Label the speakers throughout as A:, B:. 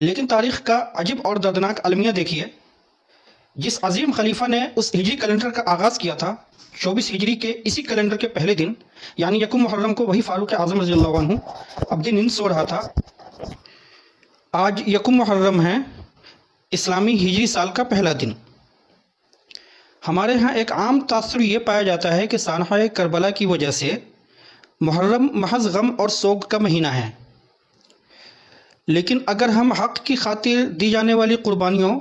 A: لیکن تاریخ کا عجیب اور دردناک المیہ دیکھیے۔ جس عظیم خلیفہ نے اس ہجری کیلنڈر کا آغاز کیا تھا 24 ہجری کے اسی کیلنڈر کے پہلے دن یعنی یکم محرم کو وہی فاروق اعظم رضی اللہ عنہ اپنی نیند سو رہا تھا۔ آج یکم محرم ہے، اسلامی ہجری سال کا پہلا دن۔ ہمارے ہاں ایک عام تاثر یہ پایا جاتا ہے کہ سانحہ کربلا کی وجہ سے محرم محض غم اور سوگ کا مہینہ ہے، لیکن اگر ہم حق کی خاطر دی جانے والی قربانیوں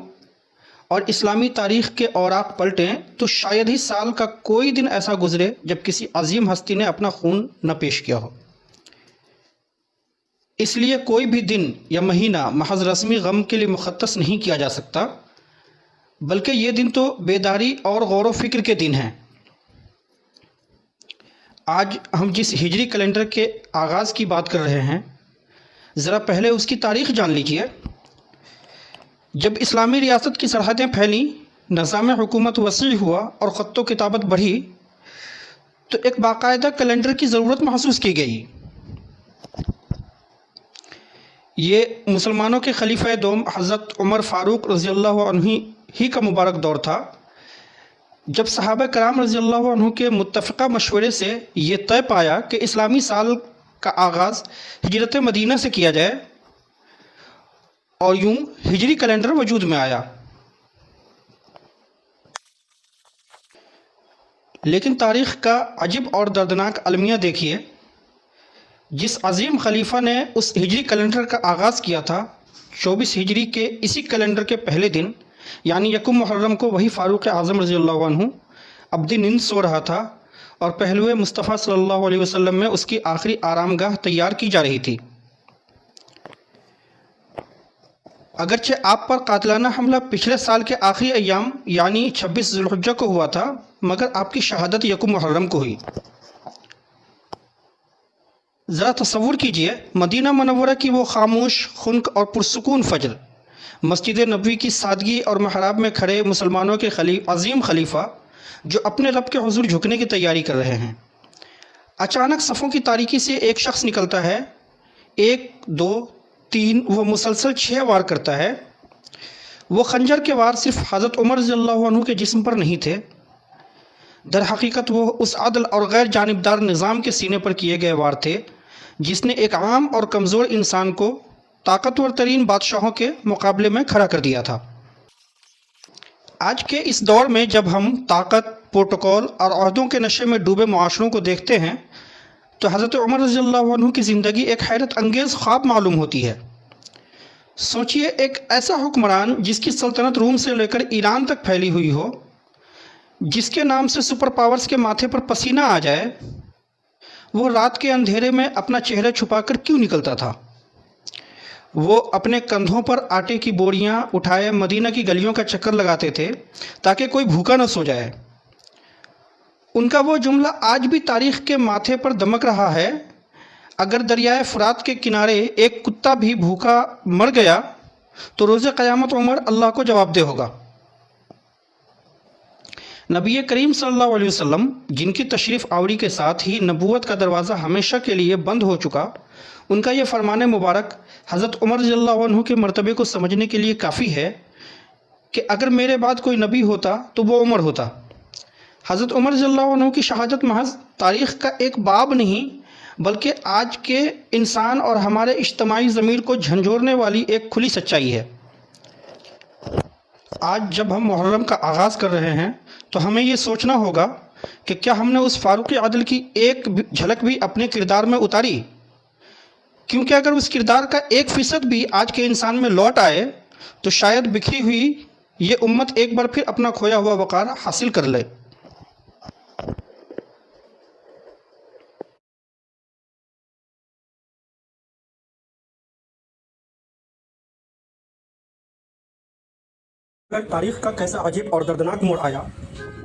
A: اور اسلامی تاریخ کے اوراق پلٹیں تو شاید ہی سال کا کوئی دن ایسا گزرے جب کسی عظیم ہستی نے اپنا خون نہ پیش کیا ہو۔ اس لیے کوئی بھی دن یا مہینہ محض رسمی غم کے لیے مختص نہیں کیا جا سکتا، بلکہ یہ دن تو بیداری اور غور و فکر کے دن ہیں۔ آج ہم جس ہجری کیلنڈر کے آغاز کی بات کر رہے ہیں، ذرا پہلے اس کی تاریخ جان لیجیے۔ جب اسلامی ریاست کی سرحدیں پھیلیں، نظام حکومت وسیع ہوا اور خط و کتابت بڑھی تو ایک باقاعدہ کیلنڈر کی ضرورت محسوس کی گئی۔ یہ مسلمانوں کے خلیفہ دوم حضرت عمر فاروق رضی اللہ عنہ ہی کا مبارک دور تھا جب صحابہ کرام رضی اللہ عنہ کے متفقہ مشورے سے یہ طے پایا کہ اسلامی سال کا آغاز ہجرت مدینہ سے کیا جائے اور یوں ہجری کیلنڈر وجود میں آیا۔ لیکن تاریخ کا عجیب اور دردناک المیہ دیکھیے۔ جس عظیم خلیفہ نے اس ہجری کیلنڈر کا آغاز کیا تھا 24 ہجری کے اسی کیلنڈر کے پہلے دن یعنی یکم محرم کو وہی فاروق اعظم رضی اللہ عنہ اپنی نیند سو رہا تھا اور پہلوئے مصطفیٰ صلی اللہ علیہ وسلم میں اس کی آخری آرام گاہ تیار کی جا رہی تھی۔ اگرچہ آپ پر قاتلانہ حملہ پچھلے سال کے آخری ایام یعنی 26 ذی الحجہ کو ہوا تھا، مگر آپ کی شہادت یکم محرم کو ہوئی۔ ذرا تصور کیجئے مدینہ منورہ کی وہ خاموش، خنک اور پرسکون فجر، مسجد نبوی کی سادگی اور محراب میں کھڑے مسلمانوں کے عظیم خلیفہ جو اپنے رب کے حضور جھکنے کی تیاری کر رہے ہیں۔ اچانک صفوں کی تاریکی سے ایک شخص نکلتا ہے، 1 2 3 وہ مسلسل 6 وار کرتا ہے۔ وہ خنجر کے وار صرف حضرت عمر رضی اللہ عنہ کے جسم پر نہیں تھے، در حقیقت وہ اس عدل اور غیر جانبدار نظام کے سینے پر کیے گئے وار تھے جس نے ایک عام اور کمزور انسان کو طاقتور ترین بادشاہوں کے مقابلے میں کھڑا کر دیا تھا۔ آج کے اس دور میں جب ہم طاقت، پروٹوکول اور عہدوں کے نشے میں ڈوبے معاشروں کو دیکھتے ہیں تو حضرت عمر رضی اللہ عنہ کی زندگی ایک حیرت انگیز خواب معلوم ہوتی ہے۔ سوچئے ایک ایسا حکمران جس کی سلطنت روم سے لے کر ایران تک پھیلی ہوئی ہو، جس کے نام سے سپر پاورز کے ماتھے پر پسینہ آ جائے، وہ رات کے اندھیرے میں اپنا چہرہ چھپا کر کیوں نکلتا تھا؟ وہ اپنے کندھوں پر آٹے کی بوریاں اٹھائے مدینہ کی گلیوں کا چکر لگاتے تھے تاکہ کوئی بھوکا نہ سو جائے۔ ان کا وہ جملہ آج بھی تاریخ کے ماتھے پر دمک رہا ہے، اگر دریائے فرات کے کنارے ایک کتا بھی بھوکا مر گیا تو روز قیامت عمر اللہ کو جواب دہ ہوگا۔ نبی کریم صلی اللہ علیہ وسلم جن کی تشریف آوری کے ساتھ ہی نبوت کا دروازہ ہمیشہ کے لیے بند ہو چکا، ان کا یہ فرمان مبارک حضرت عمر رضی اللہ عنہ کے مرتبے کو سمجھنے کے لیے کافی ہے کہ اگر میرے بعد کوئی نبی ہوتا تو وہ عمر ہوتا۔ حضرت عمر رضی اللہ عنہ کی شہادت محض تاریخ کا ایک باب نہیں بلکہ آج کے انسان اور ہمارے اجتماعی ضمیر کو جھنجھوڑنے والی ایک کھلی سچائی ہے۔ آج جب ہم محرم کا آغاز کر رہے ہیں تو ہمیں یہ سوچنا ہوگا کہ کیا ہم نے اس فاروق عدل کی ایک جھلک بھی اپنے کردار میں اتاری؟ کیونکہ اگر اس کردار کا 1% بھی آج کے انسان میں لوٹ آئے تو شاید بکھری ہوئی یہ امت ایک بار پھر اپنا کھویا ہوا وقار حاصل کر لے۔ تاریخ کا کیسا عجیب اور دردناک موڑ آیا۔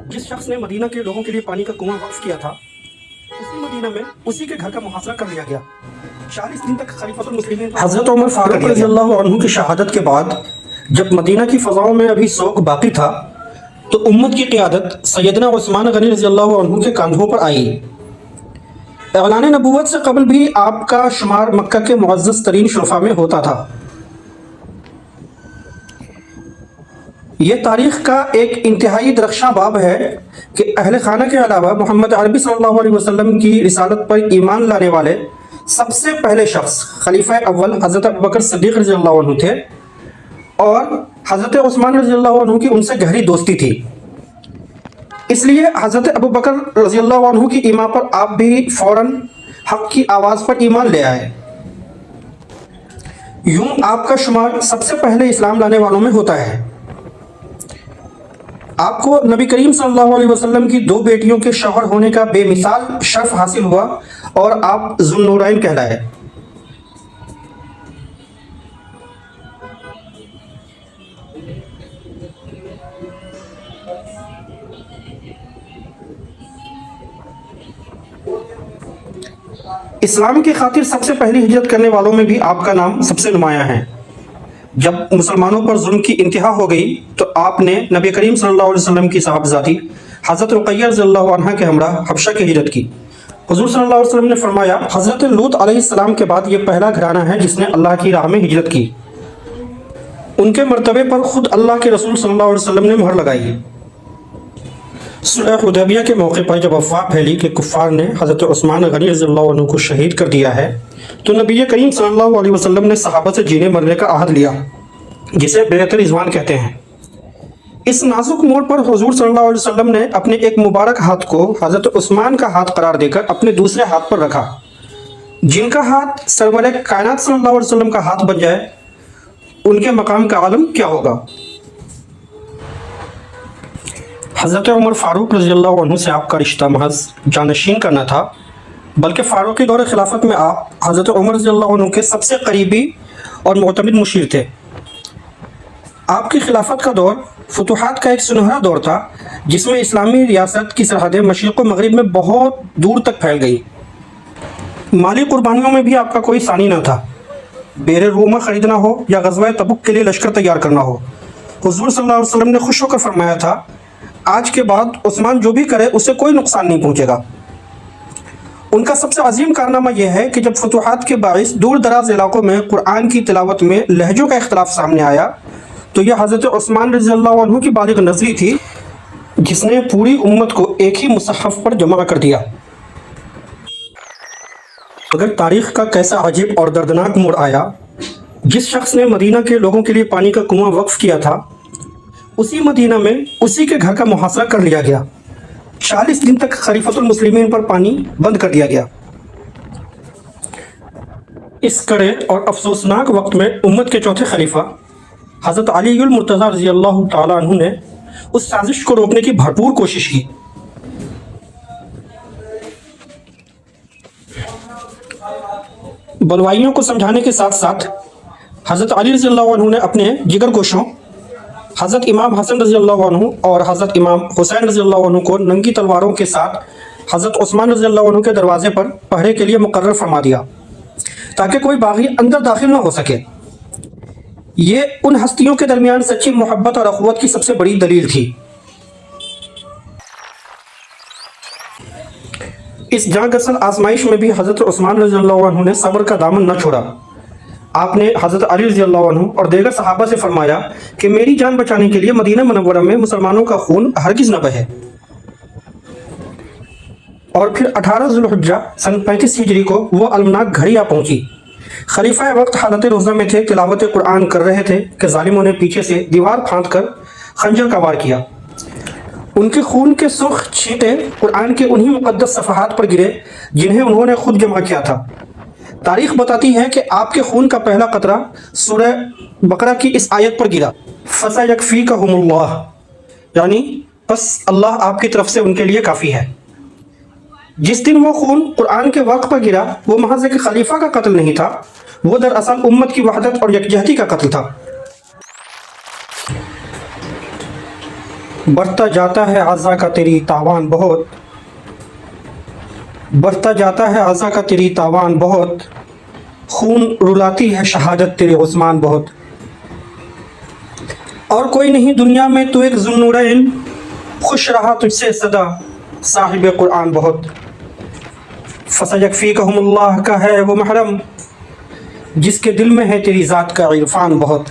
A: جس شخص نے مدینہ کے لوگوں کے لیے پانی کا کنواں وقف کیا تھا، اسی مدینہ میں اسی کے گھر کا محاصرہ کر لیا گیا۔ 40 دن تک خلیفۃ المسلمین حضرت عمر فاروق رضی اللہ عنہ کی شہادت کے بعد جب مدینہ کی فضاؤں میں ابھی سوگ باقی تھا تو امت کی قیادت سیدنا عثمان غنی رضی اللہ عنہ کے کاندھوں پر آئی۔ اعلان نبوت سے قبل بھی آپ کا شمار مکہ کے معزز ترین شرفاء میں ہوتا تھا۔ یہ تاریخ کا ایک انتہائی درخشاں باب ہے کہ اہل خانہ کے علاوہ محمد عربی صلی اللہ علیہ وسلم کی رسالت پر ایمان لانے والے سب سے پہلے شخص خلیفہ اول حضرت ابوبکر صدیق رضی اللہ عنہ تھے، اور حضرت عثمان رضی اللہ عنہ کی ان سے گہری دوستی تھی۔ اس لیے حضرت ابوبکر رضی اللہ عنہ کی ایمان پر آپ بھی فوراً حق کی آواز پر ایمان لے آئے۔ یوں آپ کا شمار سب سے پہلے اسلام لانے والوں میں ہوتا ہے۔ آپ کو نبی کریم صلی اللہ علیہ وسلم کی 2 بیٹیوں کے شوہر ہونے کا بے مثال شرف حاصل ہوا اور آپ ذو النورین کہلائے۔ اسلام کی خاطر سب سے پہلی ہجرت کرنے والوں میں بھی آپ کا نام سب سے نمایاں ہے۔ جب مسلمانوں پر ظلم کی انتہا ہو گئی تو آپ نے نبی کریم صلی اللہ علیہ وسلم کی صاحبزادی حضرت رقیہ رضی اللہ عنہ کے ہمراہ حبشہ کی ہجرت کی۔ حضور صلی اللہ علیہ وسلم نے فرمایا، حضرت لوط علیہ السلام کے بعد یہ پہلا گھرانہ ہے جس نے اللہ کی راہ میں ہجرت کی۔ ان کے مرتبے پر خود اللہ کے رسول صلی اللہ علیہ وسلم نے مہر لگائی۔ صلح حدیبیہ کے موقع پر جب افواہ پھیلی کہ کفار نے حضرت عثمان غنی رضی اللہ عنہ کو شہید کر دیا ہے تو نبی کریم صلی اللہ علیہ وسلم نے صحابہ سے جینے مرنے کا عہد لیا، جسے بیعت رضوان کہتے ہیں۔ اس نازک موڑ پر حضور صلی اللہ علیہ وسلم نے اپنے ایک مبارک ہاتھ کو حضرت عثمان کا ہاتھ قرار دے کر اپنے دوسرے ہاتھ پر رکھا۔ جن کا ہاتھ سرور کائنات صلی اللہ علیہ وسلم کا ہاتھ بن جائے ان کے مقام کا عالم کیا ہوگا۔ حضرت عمر فاروق رضی اللہ عنہ سے آپ کا رشتہ محض جانشین کا نہ تھا، بلکہ فاروقی دور خلافت میں آپ حضرت عمر رضی اللہ عنہ کے سب سے قریبی اور معتمد مشیر تھے۔ آپ کی خلافت کا دور فتوحات کا ایک سنہرا دور تھا، جس میں اسلامی ریاست کی سرحدیں مشرق و مغرب میں بہت دور تک پھیل گئی۔ مالی قربانیوں میں بھی آپ کا کوئی ثانی نہ تھا، بیر رومہ خریدنا ہو یا غزوہ تبوک کے لیے لشکر تیار کرنا ہو۔ حضور صلی اللہ علیہ وسلم نے خوش ہو کر فرمایا تھا، آج کے بعد عثمان جو بھی کرے اسے کوئی نقصان نہیں پہنچے گا۔ ان کا سب سے عظیم کارنامہ یہ ہے کہ جب فتوحات کے باعث دور دراز علاقوں میں قرآن کی تلاوت میں لہجوں کا اختلاف سامنے آیا تو یہ حضرت عثمان رضی اللہ عنہ کی بالغ نظری تھی، جس نے پوری امت کو ایک ہی مصحف پر جمع کر دیا۔ اگر تاریخ کا کیسا عجیب اور دردناک موڑ آیا، جس شخص نے مدینہ کے لوگوں کے لیے پانی کا کنواں وقف کیا تھا، اسی مدینہ میں اسی کے گھر کا محاصرہ کر لیا گیا۔ 40 دن تک خلیفۃ المسلمین پر پانی بند کر دیا گیا۔ اس کڑے اور افسوسناک وقت میں امت کے چوتھے خلیفہ حضرت علی المرتضیٰ رضی اللہ تعالیٰ عنہ نے اس سازش کو روکنے کی بھرپور کوشش کی۔ بلوائیوں کو سمجھانے کے ساتھ ساتھ حضرت علی رضی اللہ عنہ نے اپنے جگر گوشوں حضرت امام حسن رضی اللہ عنہ اور حضرت امام حسین رضی اللہ عنہ کو ننگی تلواروں کے ساتھ حضرت عثمان رضی اللہ عنہ کے دروازے پر پہرے کے لیے مقرر فرما دیا، تاکہ کوئی باغی اندر داخل نہ ہو سکے۔ یہ ان ہستیوں کے درمیان سچی محبت اور اخوت کی سب سے بڑی دلیل تھی۔ اس جاں گسل آزمائش میں بھی حضرت عثمان رضی اللہ عنہ نے صبر کا دامن نہ چھوڑا۔ آپ نے حضرت علی رضی اللہ عنہ اور دیگر صحابہ سے فرمایا کہ میری جان بچانے کے لیے مدینہ منورہ میں مسلمانوں کا خون ہرگز نہ بہے۔ اور پھر 18 ذو الحجہ سن 35 ہجری کو وہ المناک گھڑی آ پہنچی۔ خلیفہ وقت حالت روزہ میں تھے، تلاوت قرآن کر رہے تھے کہ ظالموں نے پیچھے سے دیوار پھاند کر خنجر کا وار کیا۔ ان کے خون کے سرخ چھینٹے قرآن کے انہی مقدس صفحات پر گرے جنہیں انہوں نے خود جمع کیا تھا۔ تاریخ بتاتی ہے کہ آپ کے خون کا پہلا قطرہ سورہ بقرہ کی اس آیت پر گرا، فَسَيَكْفِيكَهُمُ اللَّهُ، یعنی بس اللہ آپ کی طرف سے ان کے لیے کافی ہے۔ جس دن وہ خون قرآن کے وقت پر گرا وہ محض ایک خلیفہ کا قتل نہیں تھا، وہ دراصل امت کی وحدت اور یکجہتی کا قتل تھا۔ بڑھتا جاتا ہے عزا کا تیری تاوان بہت، بڑھتا جاتا ہے عزا کا تیری تاوان بہت، خون رلاتی ہے شہادت تیرے عثمان بہت۔ اور کوئی نہیں دنیا میں تو ایک ذو النورین، خوش رہا تجھ سے صدا صاحب قرآن بہت۔ فَسَيَكْفِيكَهُمُ اللَّهُ کا ہے وہ محرم، جس کے دل میں ہے تیری ذات کا عرفان بہت۔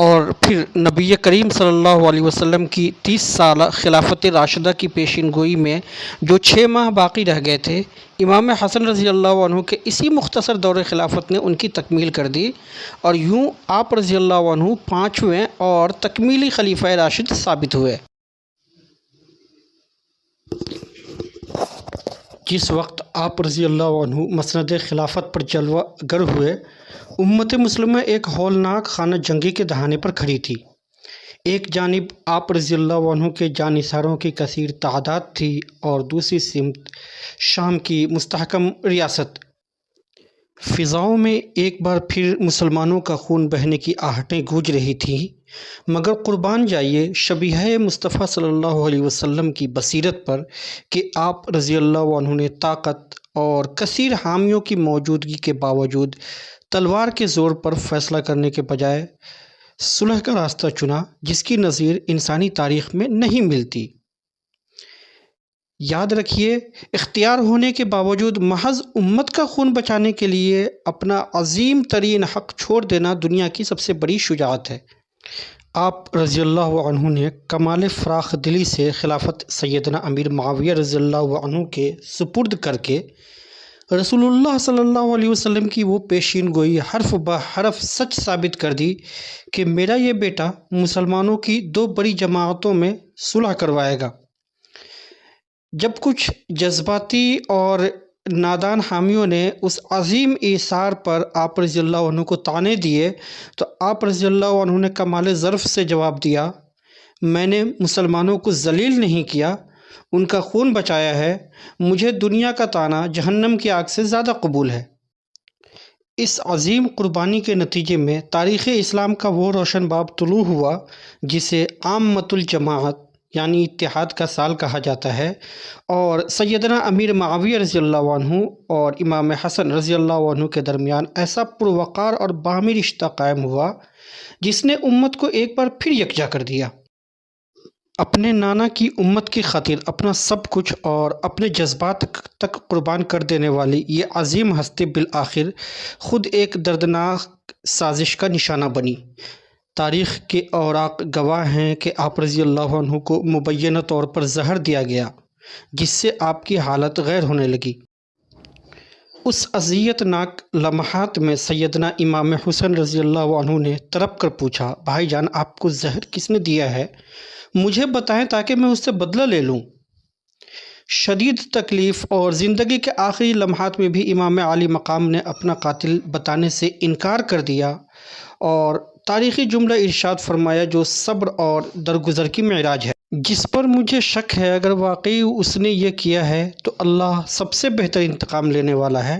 A: اور پھر نبی کریم صلی اللہ علیہ وسلم کی 30 سالہ خلافت راشدہ کی پیشین گوئی میں جو 6 ماہ باقی رہ گئے تھے، امام حسن رضی اللہ عنہ کے اسی مختصر دور خلافت نے ان کی تکمیل کر دی، اور یوں آپ رضی اللہ عنہ 5ویں اور تکمیلی خلیفہ راشد ثابت ہوئے۔ جس وقت آپ رضی اللہ عنہ مسند خلافت پر جلوہ گر ہوئے، امت مسلمہ ایک ہولناک خانہ جنگی کے دہانے پر کھڑی تھی۔ ایک جانب آپ رضی اللہ عنہ کے جانثاروں کی کثیر تعداد تھی، اور دوسری سمت شام کی مستحکم ریاست۔ فضاؤں میں ایک بار پھر مسلمانوں کا خون بہنے کی آہٹیں گونج رہی تھیں، مگر قربان جائیے شبیہہ مصطفیٰ صلی اللہ علیہ وسلم کی بصیرت پر کہ آپ رضی اللہ عنہ نے طاقت اور کثیر حامیوں کی موجودگی کے باوجود تلوار کے زور پر فیصلہ کرنے کے بجائے صلح کا راستہ چنا، جس کی نظیر انسانی تاریخ میں نہیں ملتی۔ یاد رکھیے، اختیار ہونے کے باوجود محض امت کا خون بچانے کے لیے اپنا عظیم ترین حق چھوڑ دینا دنیا کی سب سے بڑی شجاعت ہے۔ آپ رضی اللہ عنہ نے کمال فراخ دلی سے خلافت سیدنا امیر معاویہ رضی اللہ عنہ کے سپرد کر کے رسول اللہ صلی اللہ علیہ وسلم کی وہ پیشین گوئی حرف بحرف سچ ثابت کر دی کہ میرا یہ بیٹا مسلمانوں کی 2 بڑی جماعتوں میں صلح کروائے گا۔ جب کچھ جذباتی اور نادان حامیوں نے اس عظیم ایثار پر آپ رضی اللہ عنہ کو طعنے دیے، تو آپ رضی اللہ عنہ نے کمال ظرف سے جواب دیا، میں نے مسلمانوں کو ذلیل نہیں کیا، ان کا خون بچایا ہے، مجھے دنیا کا طعنہ جہنم کی آگ سے زیادہ قبول ہے۔ اس عظیم قربانی کے نتیجے میں تاریخ اسلام کا وہ روشن باب طلوع ہوا جسے عامۃ الجماعت یعنی اتحاد کا سال کہا جاتا ہے، اور سیدنا امیر معاویہ رضی اللہ عنہ اور امام حسن رضی اللہ عنہ کے درمیان ایسا پروقار اور باہمی رشتہ قائم ہوا جس نے امت کو ایک بار پھر یکجا کر دیا۔ اپنے نانا کی امت کی خاطر اپنا سب کچھ اور اپنے جذبات تک قربان کر دینے والی یہ عظیم ہستی بالآخر خود ایک دردناک سازش کا نشانہ بنی۔ تاریخ کے اوراق گواہ ہیں کہ آپ رضی اللہ عنہ کو مبینہ طور پر زہر دیا گیا، جس سے آپ کی حالت غیر ہونے لگی۔ اس اذیت ناک لمحات میں سیدنا امام حسن رضی اللہ عنہ نے تڑپ کر پوچھا، بھائی جان آپ کو زہر کس نے دیا ہے؟ مجھے بتائیں تاکہ میں اس سے بدلہ لے لوں۔ شدید تکلیف اور زندگی کے آخری لمحات میں بھی امام عالی مقام نے اپنا قاتل بتانے سے انکار کر دیا، اور تاریخی جملہ ارشاد فرمایا جو صبر اور درگزر کی معراج ہے، جس پر مجھے شک ہے اگر واقعی اس نے یہ کیا ہے تو اللہ سب سے بہتر انتقام لینے والا ہے،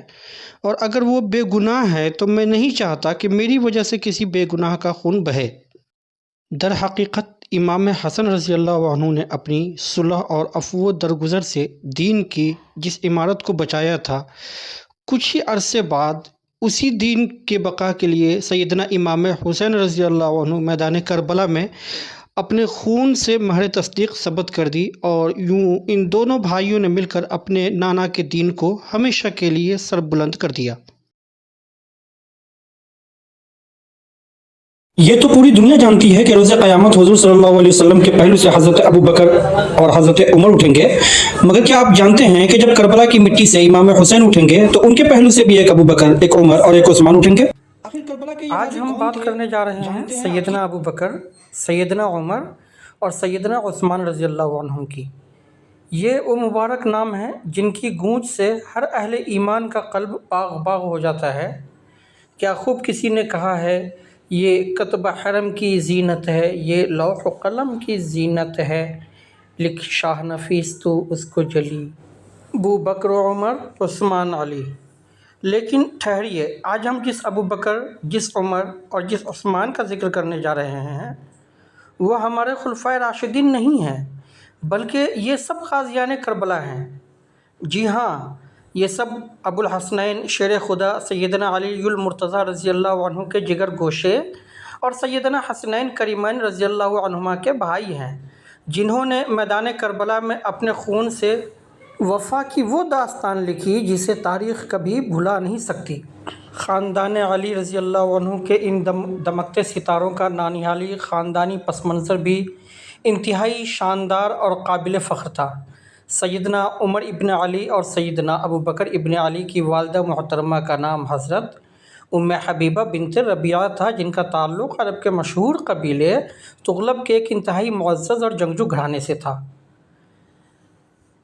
A: اور اگر وہ بے گناہ ہے تو میں نہیں چاہتا کہ میری وجہ سے کسی بے گناہ کا خون بہے۔ در حقیقت امام حسن رضی اللہ عنہ نے اپنی صلح اور عفو و درگزر سے دین کی جس عمارت کو بچایا تھا، کچھ ہی عرصے بعد اسی دین کے بقا کے لیے سیدنا امام حسین رضی اللہ عنہ میدان کربلا میں اپنے خون سے مہر تصدیق ثبت کر دی، اور یوں ان دونوں بھائیوں نے مل کر اپنے نانا کے دین کو ہمیشہ کے لیے سر بلند کر دیا۔
B: یہ تو پوری دنیا جانتی ہے کہ روز قیامت حضور صلی اللہ علیہ وسلم کے پہلو سے حضرت ابو بکر اور حضرت عمر اٹھیں گے، مگر کیا آپ جانتے ہیں کہ جب کربلا کی مٹی سے امام حسین اٹھیں گے تو ان کے پہلو سے بھی ایک ابو بکر، ایک عمر اور ایک عثمان اٹھیں گے؟
A: آج ہم بات کرنے جا رہے ہیں سیدنا ابو بکر، سیدنا عمر اور سیدنا عثمان رضی اللہ عنہ کی۔ یہ وہ مبارک نام ہیں جن کی گونج سے ہر اہل ایمان کا قلب باغ باغ ہو جاتا ہے۔ کیا خوب کسی نے کہا ہے، یہ کتب حرم کی زینت ہے، یہ لوح و قلم کی زینت ہے، لکھ شاہ نفیس تو اس کو جلی، ابو بکر و عمر عثمان علی۔ لیکن ٹھہریے، آج ہم جس ابو بکر، جس عمر اور جس عثمان کا ذکر کرنے جا رہے ہیں وہ ہمارے خلفائے راشدین نہیں ہیں، بلکہ یہ سب غازیان کربلا ہیں۔ جی ہاں، یہ سب ابو الحسنین شیر خدا سیدنا علی المرتضیٰ رضی اللہ عنہ کے جگر گوشے اور سیدنا حسنین کریمین رضی اللہ عنہما کے بھائی ہیں، جنہوں نے میدان کربلا میں اپنے خون سے وفا کی وہ داستان لکھی جسے تاریخ کبھی بھلا نہیں سکتی۔
B: خاندان علی رضی اللہ عنہ کے ان دمکتے ستاروں کا نانیالی خاندانی پس منظر بھی انتہائی شاندار اور قابل فخر تھا۔ سیدنا عمر ابن علی اور سیدنا ابو بکر ابن علی کی والدہ محترمہ کا نام حضرت ام حبیبہ بنت ربیعہ تھا، جن کا تعلق عرب کے مشہور قبیلے تغلب کے ایک انتہائی معزز اور جنگجو گھرانے سے تھا۔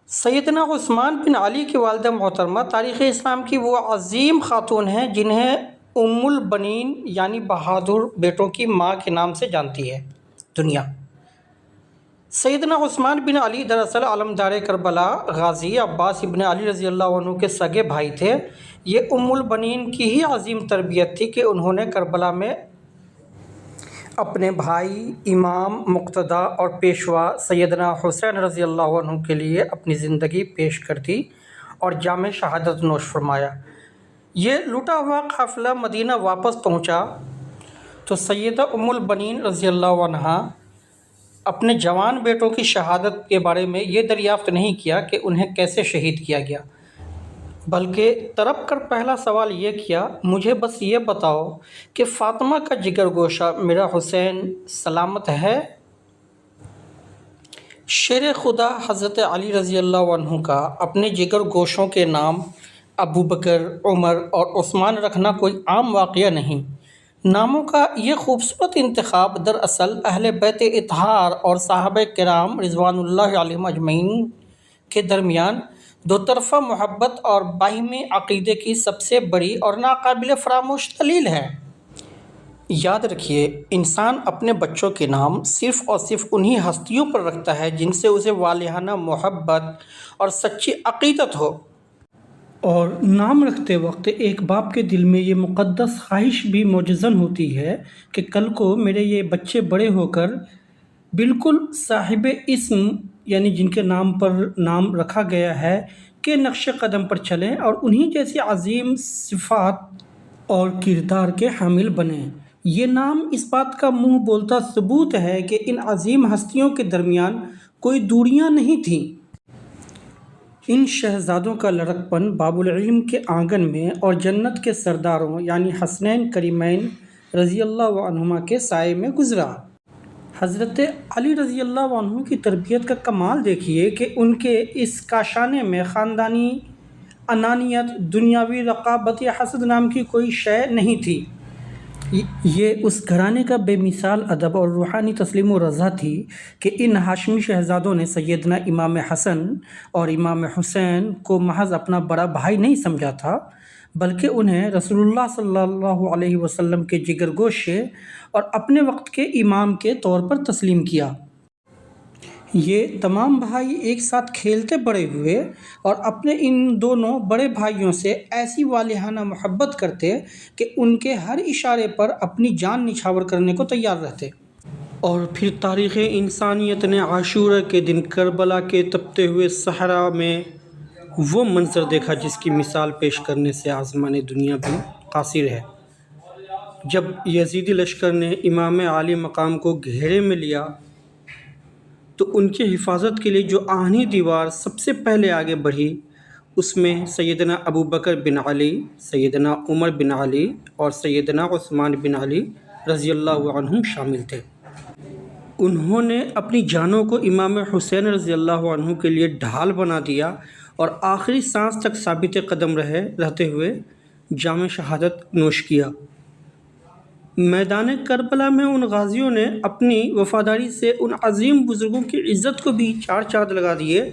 B: سیدنا عثمان بن علی کی والدہ محترمہ تاریخ اسلام کی وہ عظیم خاتون ہیں جنہیں ام البنین یعنی بہادر بیٹوں کی ماں کے نام سے جانتی ہے دنیا۔ سیدنا عثمان بن علی دراصل علمدار کربلا غازی عباس ابن علی رضی اللہ عنہ کے سگے بھائی تھے۔ یہ ام البنین کی ہی عظیم تربیت تھی کہ انہوں نے کربلا میں اپنے بھائی امام مقتدی اور پیشوا سیدنا حسین رضی اللہ عنہ کے لیے اپنی زندگی پیش کر دی اور جام شہادت نوش فرمایا۔ یہ لوٹا ہوا قافلہ مدینہ واپس پہنچا تو سیدہ ام البنین رضی اللہ عنہا اپنے جوان بیٹوں کی شہادت کے بارے میں یہ دریافت نہیں کیا کہ انہیں کیسے شہید کیا گیا، بلکہ تڑپ کر پہلا سوال یہ کیا، مجھے بس یہ بتاؤ کہ فاطمہ کا جگر گوشہ میرا حسین سلامت ہے؟ شیر خدا حضرت علی رضی اللہ عنہ کا اپنے جگر گوشوں کے نام ابو بکر، عمر اور عثمان رکھنا کوئی عام واقعہ نہیں۔ ناموں کا یہ خوبصورت انتخاب دراصل اہل بیت اطہار اور صحابہ کرام رضوان اللہ علیہم اجمعین کے درمیان دو طرفہ محبت اور باہمی عقیدے کی سب سے بڑی اور ناقابل فراموش دلیل ہے۔ یاد رکھیے، انسان اپنے بچوں کے نام صرف اور صرف انہی ہستیوں پر رکھتا ہے جن سے اسے والہانہ محبت اور سچی عقیدت ہو، اور نام رکھتے وقت ایک باپ کے دل میں یہ مقدس خواہش بھی موجزن ہوتی ہے کہ کل کو میرے یہ بچے بڑے ہو کر بالکل صاحب اسم یعنی جن کے نام پر نام رکھا گیا ہے کہ نقش قدم پر چلیں اور انہی جیسی عظیم صفات اور کردار کے حامل بنیں۔ یہ نام اس بات کا منہ بولتا ثبوت ہے کہ ان عظیم ہستیوں کے درمیان کوئی دوریاں نہیں تھیں۔ ان شہزادوں کا لڑکپن باب العلم کے آنگن میں اور جنت کے سرداروں یعنی حسنین کریمین رضی اللہ عنہما کے سائے میں گزرا۔ حضرت علی رضی اللہ عنہ کی تربیت کا کمال دیکھیے کہ ان کے اس کاشانے میں خاندانی انانیت، دنیاوی رقابت یا حسد نام کی کوئی شے نہیں تھی۔ یہ اس گھرانے کا بے مثال ادب اور روحانی تسلیم و رضا تھی کہ ان ہاشمی شہزادوں نے سیدنا امام حسن اور امام حسین کو محض اپنا بڑا بھائی نہیں سمجھا تھا، بلکہ انہیں رسول اللہ صلی اللہ علیہ وسلم کے جگر گوشے اور اپنے وقت کے امام کے طور پر تسلیم کیا۔ یہ تمام بھائی ایک ساتھ کھیلتے بڑے ہوئے اور اپنے ان دونوں بڑے بھائیوں سے ایسی والہانہ محبت کرتے کہ ان کے ہر اشارے پر اپنی جان نچھاور کرنے کو تیار رہتے۔ اور پھر تاریخ انسانیت نے عاشورہ کے دن کربلا کے تپتے ہوئے صحرا میں وہ منظر دیکھا جس کی مثال پیش کرنے سے آسمان دنیا بھی قاصر ہے۔ جب یزیدی لشکر نے امام عالی مقام کو گھیرے میں لیا تو ان کی حفاظت کے لیے جو آہنی دیوار سب سے پہلے آگے بڑھی، اس میں سیدنا ابو بکر بن علی، سیدنا عمر بن علی اور سیدنا عثمان بن علی رضی اللہ عنہم شامل تھے۔ انہوں نے اپنی جانوں کو امام حسین رضی اللہ عنہ کے لیے ڈھال بنا دیا اور آخری سانس تک ثابت قدم رہتے ہوئے جام شہادت نوش کیا۔ میدان کربلا میں ان غازیوں نے اپنی وفاداری سے ان عظیم بزرگوں کی عزت کو بھی چار چاند لگا دیے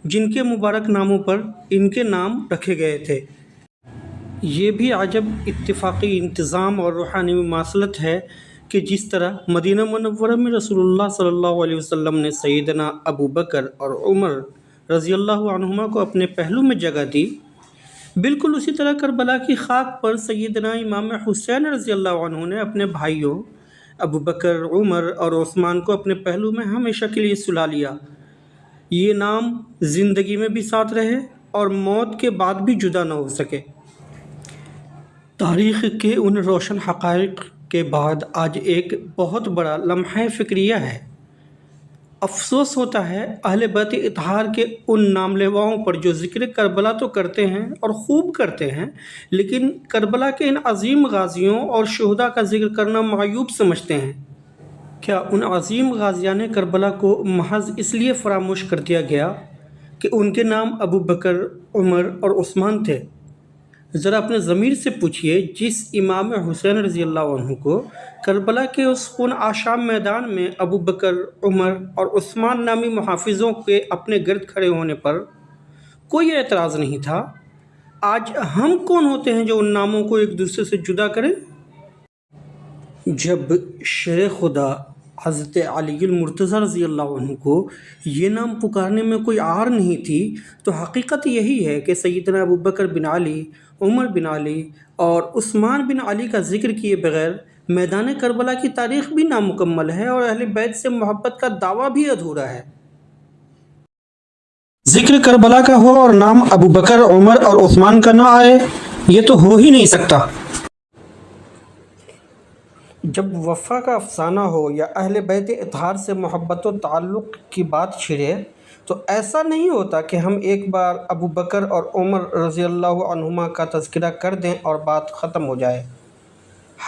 B: جن کے مبارک ناموں پر ان کے نام رکھے گئے تھے۔ یہ بھی عجب اتفاقی انتظام اور روحانی مماثلت ہے کہ جس طرح مدینہ منورہ میں رسول اللہ صلی اللہ علیہ وسلم نے سیدنا ابو بکر اور عمر رضی اللہ عنہما کو اپنے پہلو میں جگہ دی، بالکل اسی طرح کربلا کی خاک پر سیدنا امام حسین رضی اللہ عنہ نے اپنے بھائیوں ابو بکر، عمر اور عثمان کو اپنے پہلو میں ہمیشہ کے لیے سلا لیا۔ یہ نام زندگی میں بھی ساتھ رہے اور موت کے بعد بھی جدا نہ ہو سکے۔ تاریخ کے ان روشن حقائق کے بعد آج ایک بہت بڑا لمحہ فکریہ ہے۔
A: افسوس ہوتا ہے اہل بیت اطہار کے ان نام لیواؤں پر جو ذکر کربلا تو کرتے ہیں اور خوب کرتے ہیں، لیکن کربلا کے ان عظیم غازیوں اور شہداء کا ذکر کرنا معیوب سمجھتے ہیں۔ کیا ان عظیم غازیان کربلا کو محض اس لیے فراموش کر دیا گیا کہ ان کے نام ابو بکر، عمر اور عثمان تھے؟ ذرا اپنے ضمیر سے پوچھئے، جس امام حسین رضی اللہ عنہ کو کربلا کے اس خون آشام میدان میں ابو بکر، عمر اور عثمان نامی محافظوں کے اپنے گرد کھڑے ہونے پر کوئی اعتراض نہیں تھا، آج ہم کون ہوتے ہیں جو ان ناموں کو ایک دوسرے سے جدا کریں؟ جب شیر خدا حضرت علی المرتضیٰ رضی اللہ عنہ کو یہ نام پکارنے میں کوئی آر نہیں تھی، تو حقیقت یہی ہے کہ سیدنا ابو بکر بن علی، عمر بن علی اور عثمان بن علی کا ذکر کیے بغیر میدان کربلا کی تاریخ بھی نامکمل ہے اور اہل بیت سے محبت کا دعویٰ بھی ادھورا ہے۔
B: ذکر کربلا کا ہو اور نام ابو بکر، عمر اور عثمان کا نہ آئے، یہ تو ہو ہی نہیں سکتا۔
A: جب وفا کا افسانہ ہو یا اہل بیت اطہار سے محبت و تعلق کی بات چھڑے تو ایسا نہیں ہوتا کہ ہم ایک بار ابو بکر اور عمر رضی اللہ عنہما کا تذکرہ کر دیں اور بات ختم ہو جائے۔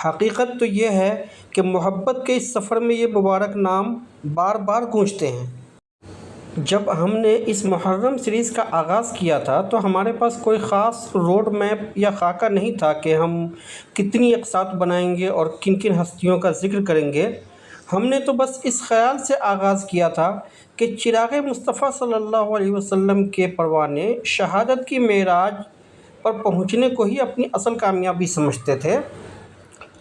A: حقیقت تو یہ ہے کہ محبت کے اس سفر میں یہ مبارک نام بار بار گونجتے ہیں۔ جب ہم نے اس محرم سیریز کا آغاز کیا تھا تو ہمارے پاس کوئی خاص روڈ میپ یا خاکہ نہیں تھا کہ ہم کتنی اقساط بنائیں گے اور کن کن ہستیوں کا ذکر کریں گے۔ ہم نے تو بس اس خیال سے آغاز کیا تھا کہ چراغ مصطفیٰ صلی اللہ علیہ وسلم کے پروانے شہادت کی معراج پر پہنچنے کو ہی اپنی اصل کامیابی سمجھتے تھے،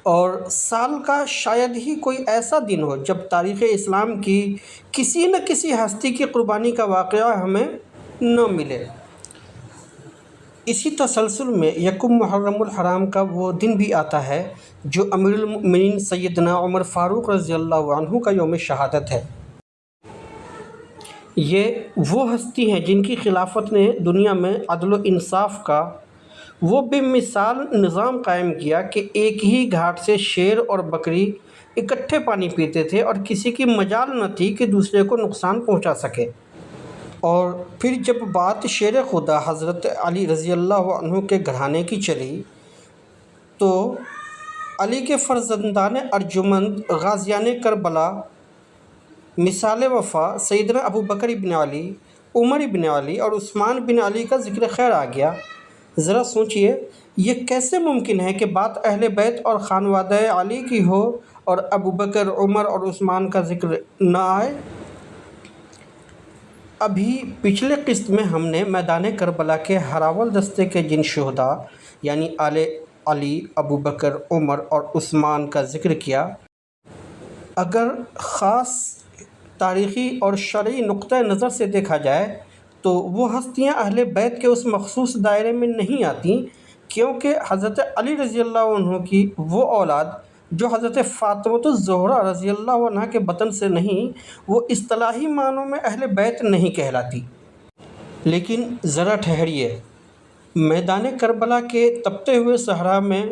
A: اور سال کا شاید ہی کوئی ایسا دن ہو جب تاریخ اسلام کی کسی نہ کسی ہستی کی قربانی کا واقعہ ہمیں نہ ملے۔ اسی تسلسل میں یکم محرم الحرام کا وہ دن بھی آتا ہے جو امیر المؤمنین سیدنا عمر فاروق رضی اللہ عنہ کا یوم شہادت ہے۔ یہ وہ ہستی ہیں جن کی خلافت نے دنیا میں عدل و انصاف کا وہ بے مثال نظام قائم کیا کہ ایک ہی گھاٹ سے شیر اور بکری اکٹھے پانی پیتے تھے اور کسی کی مجال نہ تھی کہ دوسرے کو نقصان پہنچا سکے۔ اور پھر جب بات شیر خدا حضرت علی رضی اللہ عنہ کے گھرانے کی چلی تو علی کے فرزندان ارجمند غازیان کربلا مثال وفا سیدنا ابو بکر بن علی، عمر بن علی اور عثمان بن علی کا ذکر خیر آ گیا۔ ذرا سوچئے، یہ کیسے ممکن ہے کہ بات اہل بیت اور خانوادہ علی کی ہو اور ابو بکر، عمر اور عثمان کا ذکر نہ آئے؟ ابھی پچھلے قسط میں ہم نے میدان کربلا کے ہراول دستے کے جن شہداء یعنی آل علی، ابو بکر، عمر اور عثمان کا ذکر کیا۔ اگر خاص تاریخی اور شرعی نقطہ نظر سے دیکھا جائے تو وہ ہستیاں اہل بیت کے اس مخصوص دائرے میں نہیں آتیں، کیونکہ حضرت علی رضی اللہ عنہ کی وہ اولاد جو حضرت فاطمہ الزہرا رضی اللہ عنہ کے بطن سے نہیں، وہ اصطلاحی معنوں میں اہل بیت نہیں کہلاتی۔ لیکن ذرا ٹھہریے، میدان کربلا کے تپتے ہوئے صحرا میں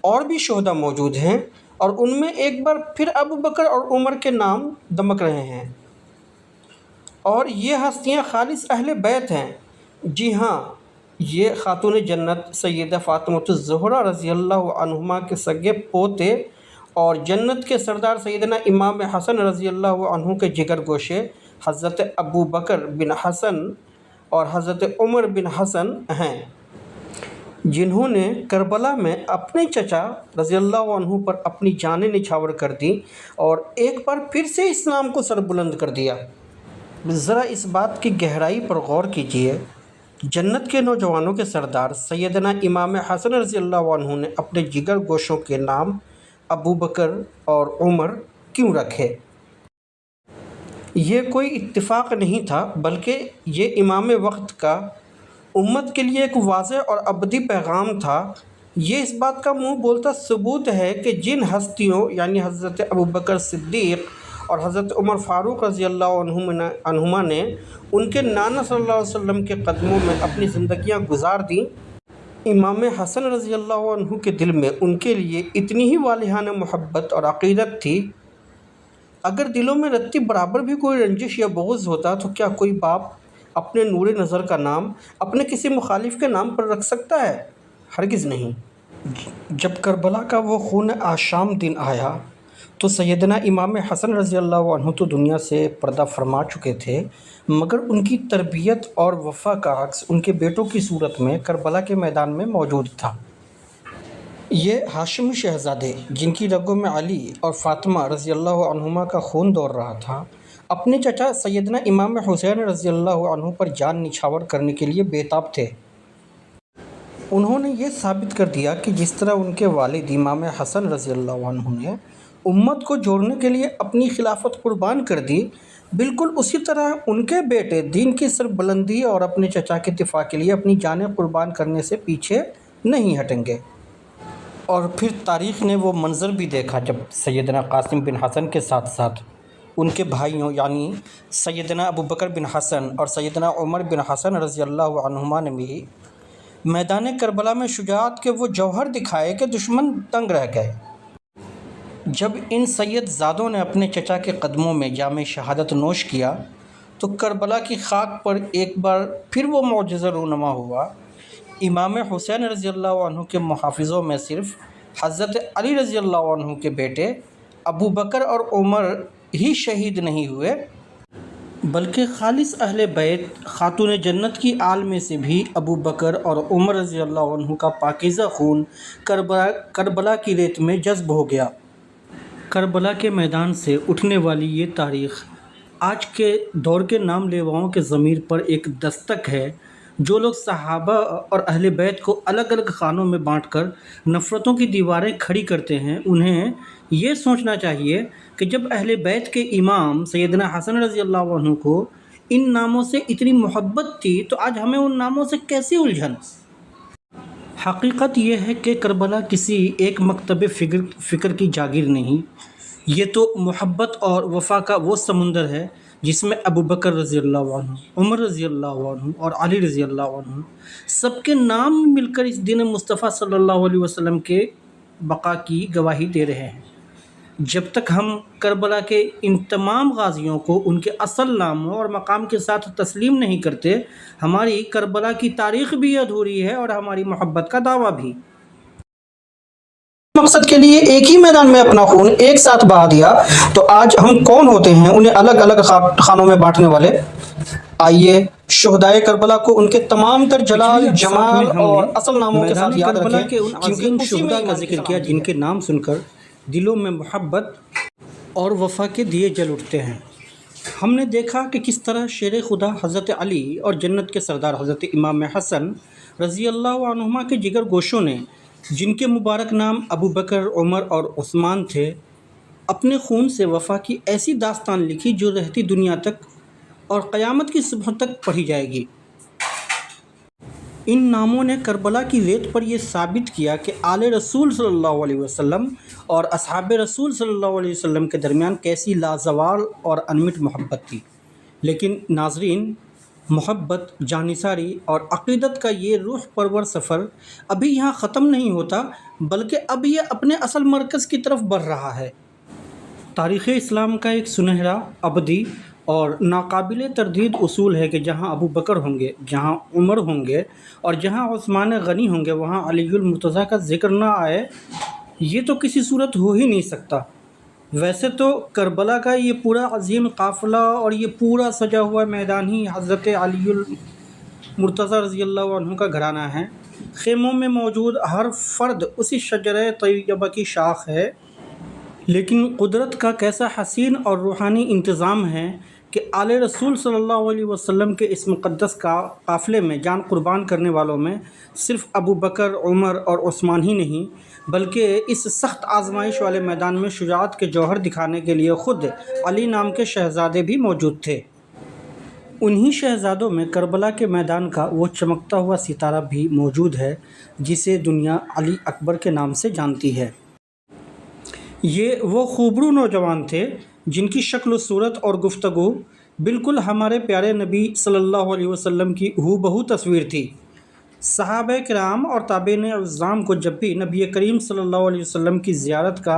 A: اور بھی شہداء موجود ہیں اور ان میں ایک بار پھر ابو بکر اور عمر کے نام دمک رہے ہیں، اور یہ ہستیاں خالص اہل بیت ہیں۔ جی ہاں، یہ خاتون جنت سیدہ فاطمہ الزہرا رضی اللہ عنہما کے سگے پوتے اور جنت کے سردار سیدنا امام حسن رضی اللہ عنہ کے جگر گوشے حضرت ابو بکر بن حسن اور حضرت عمر بن حسن ہیں، جنہوں نے کربلا میں اپنے چچا رضی اللہ عنہ پر اپنی جانیں نچھاور کر دیں اور ایک بار پھر سے اسلام کو سربلند کر دیا۔ ذرا اس بات کی گہرائی پر غور کیجئے، جنت کے نوجوانوں کے سردار سیدنا امام حسن رضی اللہ عنہ نے اپنے جگر گوشوں کے نام ابو بکر اور عمر کیوں رکھے؟ یہ کوئی اتفاق نہیں تھا، بلکہ یہ امام وقت کا امت کے لیے ایک واضح اور ابدی پیغام تھا۔ یہ اس بات کا منہ بولتا ثبوت ہے کہ جن ہستیوں یعنی حضرت ابو بکر صدیق اور حضرت عمر فاروق رضی اللہ عنہما نے ان کے نانا صلی اللہ علیہ وسلم کے قدموں میں اپنی زندگیاں گزار دیں، امام حسن رضی اللہ عنہ کے دل میں ان کے لیے اتنی ہی والہانہ محبت اور عقیدت تھی اگر دلوں میں رتی برابر بھی کوئی رنجش یا بغض ہوتا تو کیا کوئی باپ اپنے نور نظر کا نام اپنے کسی مخالف کے نام پر رکھ سکتا ہے؟ ہرگز نہیں۔ جب کربلا کا وہ خون آشام دن آیا تو سیدنا امام حسن رضی اللہ عنہ تو دنیا سے پردہ فرما چکے تھے، مگر ان کی تربیت اور وفا کا عکس ان کے بیٹوں کی صورت میں کربلا کے میدان میں موجود تھا۔ یہ ہاشمی شہزادے جن کی رگوں میں علی اور فاطمہ رضی اللہ عنہما کا خون دوڑ رہا تھا، اپنے چچا سیدنا امام حسین رضی اللہ عنہ پر جان نچھاور کرنے کے لیے بے تاب تھے۔ انہوں نے یہ ثابت کر دیا کہ جس طرح ان کے والد امام حسن رضی اللہ عنہ نے امت کو جوڑنے کے لیے اپنی خلافت قربان کر دی، بالکل اسی طرح ان کے بیٹے دین کی سربلندی اور اپنے چچا کے دفاع کے لیے اپنی جانیں قربان کرنے سے پیچھے نہیں ہٹیں گے۔ اور پھر تاریخ نے وہ منظر بھی دیکھا جب سیدنا قاسم بن حسن کے ساتھ ساتھ ان کے بھائیوں یعنی سیدنا ابوبکر بن حسن اور سیدنا عمر بن حسن رضی اللہ عنہما نے بھی میدان کربلا میں شجاعت کے وہ جوہر دکھائے کہ دشمن دنگ رہ گئے۔ جب ان سید زادوں نے اپنے چچا کے قدموں میں جام شہادت نوش کیا تو کربلا کی خاک پر ایک بار پھر وہ معجزہ رونما ہوا۔ امام حسین رضی اللہ عنہ کے محافظوں میں صرف حضرت علی رضی اللہ عنہ کے بیٹے ابو بکر اور عمر ہی شہید نہیں ہوئے، بلکہ خالص اہل بیت خاتون جنت کی آل میں سے بھی ابو بکر اور عمر رضی اللہ عنہ کا پاکیزہ خون کربلا کی ریت میں جذب ہو گیا۔ کربلا کے میدان سے اٹھنے والی یہ تاریخ آج کے دور کے نام لیواؤں کے ضمیر پر ایک دستک ہے۔ جو لوگ صحابہ اور اہل بیت کو الگ الگ خانوں میں بانٹ کر نفرتوں کی دیواریں کھڑی کرتے ہیں، انہیں یہ سوچنا چاہیے کہ جب اہل بیت کے امام سیدنا حسن رضی اللہ عنہ کو ان ناموں سے اتنی محبت تھی تو آج ہمیں ان ناموں سے کیسی الجھن؟ حقیقت یہ ہے کہ کربلا کسی ایک مکتب فکر کی جاگیر نہیں، یہ تو محبت اور وفا کا وہ سمندر ہے جس میں ابو بکر رضی اللہ عنہ، عمر رضی اللہ عنہ اور علی رضی اللہ عنہ سب کے نام مل کر اس دین مصطفیٰ صلی اللہ علیہ وسلم کے بقا کی گواہی دے رہے ہیں۔ جب تک ہم کربلا کے ان تمام غازیوں کو ان کے اصل ناموں اور مقام کے ساتھ تسلیم نہیں کرتے، ہماری کربلا کی تاریخ بھی ادھوری ہے اور ہماری محبت کا دعویٰ بھی۔ مقصد کے لیے ایک ہی میدان میں اپنا خون ایک ساتھ بہا دیا تو آج ہم کون ہوتے ہیں انہیں الگ الگ خانوں میں بانٹنے والے؟ آئیے شہدائے کربلا کو ان کے تمام تر جلال، جمال اور اصل ناموں کے ساتھ یاد رکھیں، کیونکہ ان شہداء کا ذکر کیا جن کے نام سن کر دلوں میں محبت اور وفا کے دیے جل اٹھتے ہیں۔ ہم نے دیکھا کہ کس طرح شیر خدا حضرت علی اور جنت کے سردار حضرت امام حسن رضی اللہ عنہما کے جگر گوشوں نے، جن کے مبارک نام ابو بکر، عمر اور عثمان تھے، اپنے خون سے وفا کی ایسی داستان لکھی جو رہتی دنیا تک اور قیامت کی صبح تک پڑھی جائے گی۔ ان ناموں نے کربلا کی ریت پر یہ ثابت کیا کہ آل رسول صلی اللہ علیہ وسلم اور اصحاب رسول صلی اللہ علیہ وسلم کے درمیان کیسی لازوال اور انمٹ محبت تھی۔ لیکن ناظرین، محبت، جانثاری اور عقیدت کا یہ روح پرور سفر ابھی یہاں ختم نہیں ہوتا، بلکہ اب یہ اپنے اصل مرکز کی طرف بڑھ رہا ہے۔ تاریخ اسلام کا ایک سنہرا، ابدی اور ناقابل تردید اصول ہے کہ جہاں ابو بکر ہوں گے، جہاں عمر ہوں گے اور جہاں عثمان غنی ہوں گے، وہاں علی المرتضیٰ کا ذکر نہ آئے، یہ تو کسی صورت ہو ہی نہیں سکتا۔ ویسے تو کربلا کا یہ پورا عظیم قافلہ اور یہ پورا سجا ہوا میدان ہی حضرت علی المرتضیٰ رضی اللہ عنہ کا گھرانہ ہے۔ خیموں میں موجود ہر فرد اسی شجرہ طیبہ کی شاخ ہے، لیکن قدرت کا کیسا حسین اور روحانی انتظام ہے کہ آل رسول صلی اللہ علیہ وسلم کے اس مقدس قافلے میں جان قربان کرنے والوں میں صرف ابو بکر، عمر اور عثمان ہی نہیں، بلکہ اس سخت آزمائش والے میدان میں شجاعت کے جوہر دکھانے کے لیے خود علی نام کے شہزادے بھی موجود تھے۔ انہی شہزادوں میں کربلا کے میدان کا وہ چمکتا ہوا ستارہ بھی موجود ہے جسے دنیا علی اکبر کے نام سے جانتی ہے۔ یہ وہ خوبرو نوجوان تھے جن کی شکل و صورت اور گفتگو بالکل ہمارے پیارے نبی صلی اللہ علیہ وسلم کی ہو بہو تصویر تھی۔ صحابہ کرام اور تابعین اعظام کو جب بھی نبی کریم صلی اللہ علیہ وسلم کی زیارت کا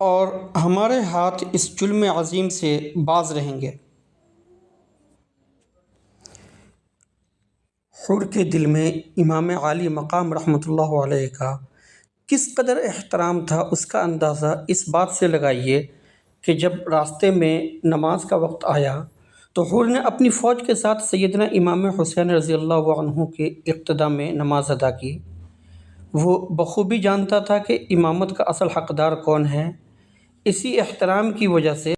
B: اور ہمارے ہاتھ اس جرم عظیم سے باز رہیں گے۔ حر کے دل میں امام عالی مقام رحمۃ اللہ علیہ کا کس قدر احترام تھا، اس کا اندازہ اس بات سے لگائیے کہ جب راستے میں نماز کا وقت آیا تو حر نے اپنی فوج کے ساتھ سیدنا امام حسین رضی اللہ عنہ کے اقتداء میں نماز ادا کی۔ وہ بخوبی جانتا تھا کہ امامت کا اصل حقدار کون ہے، اسی احترام کی وجہ سے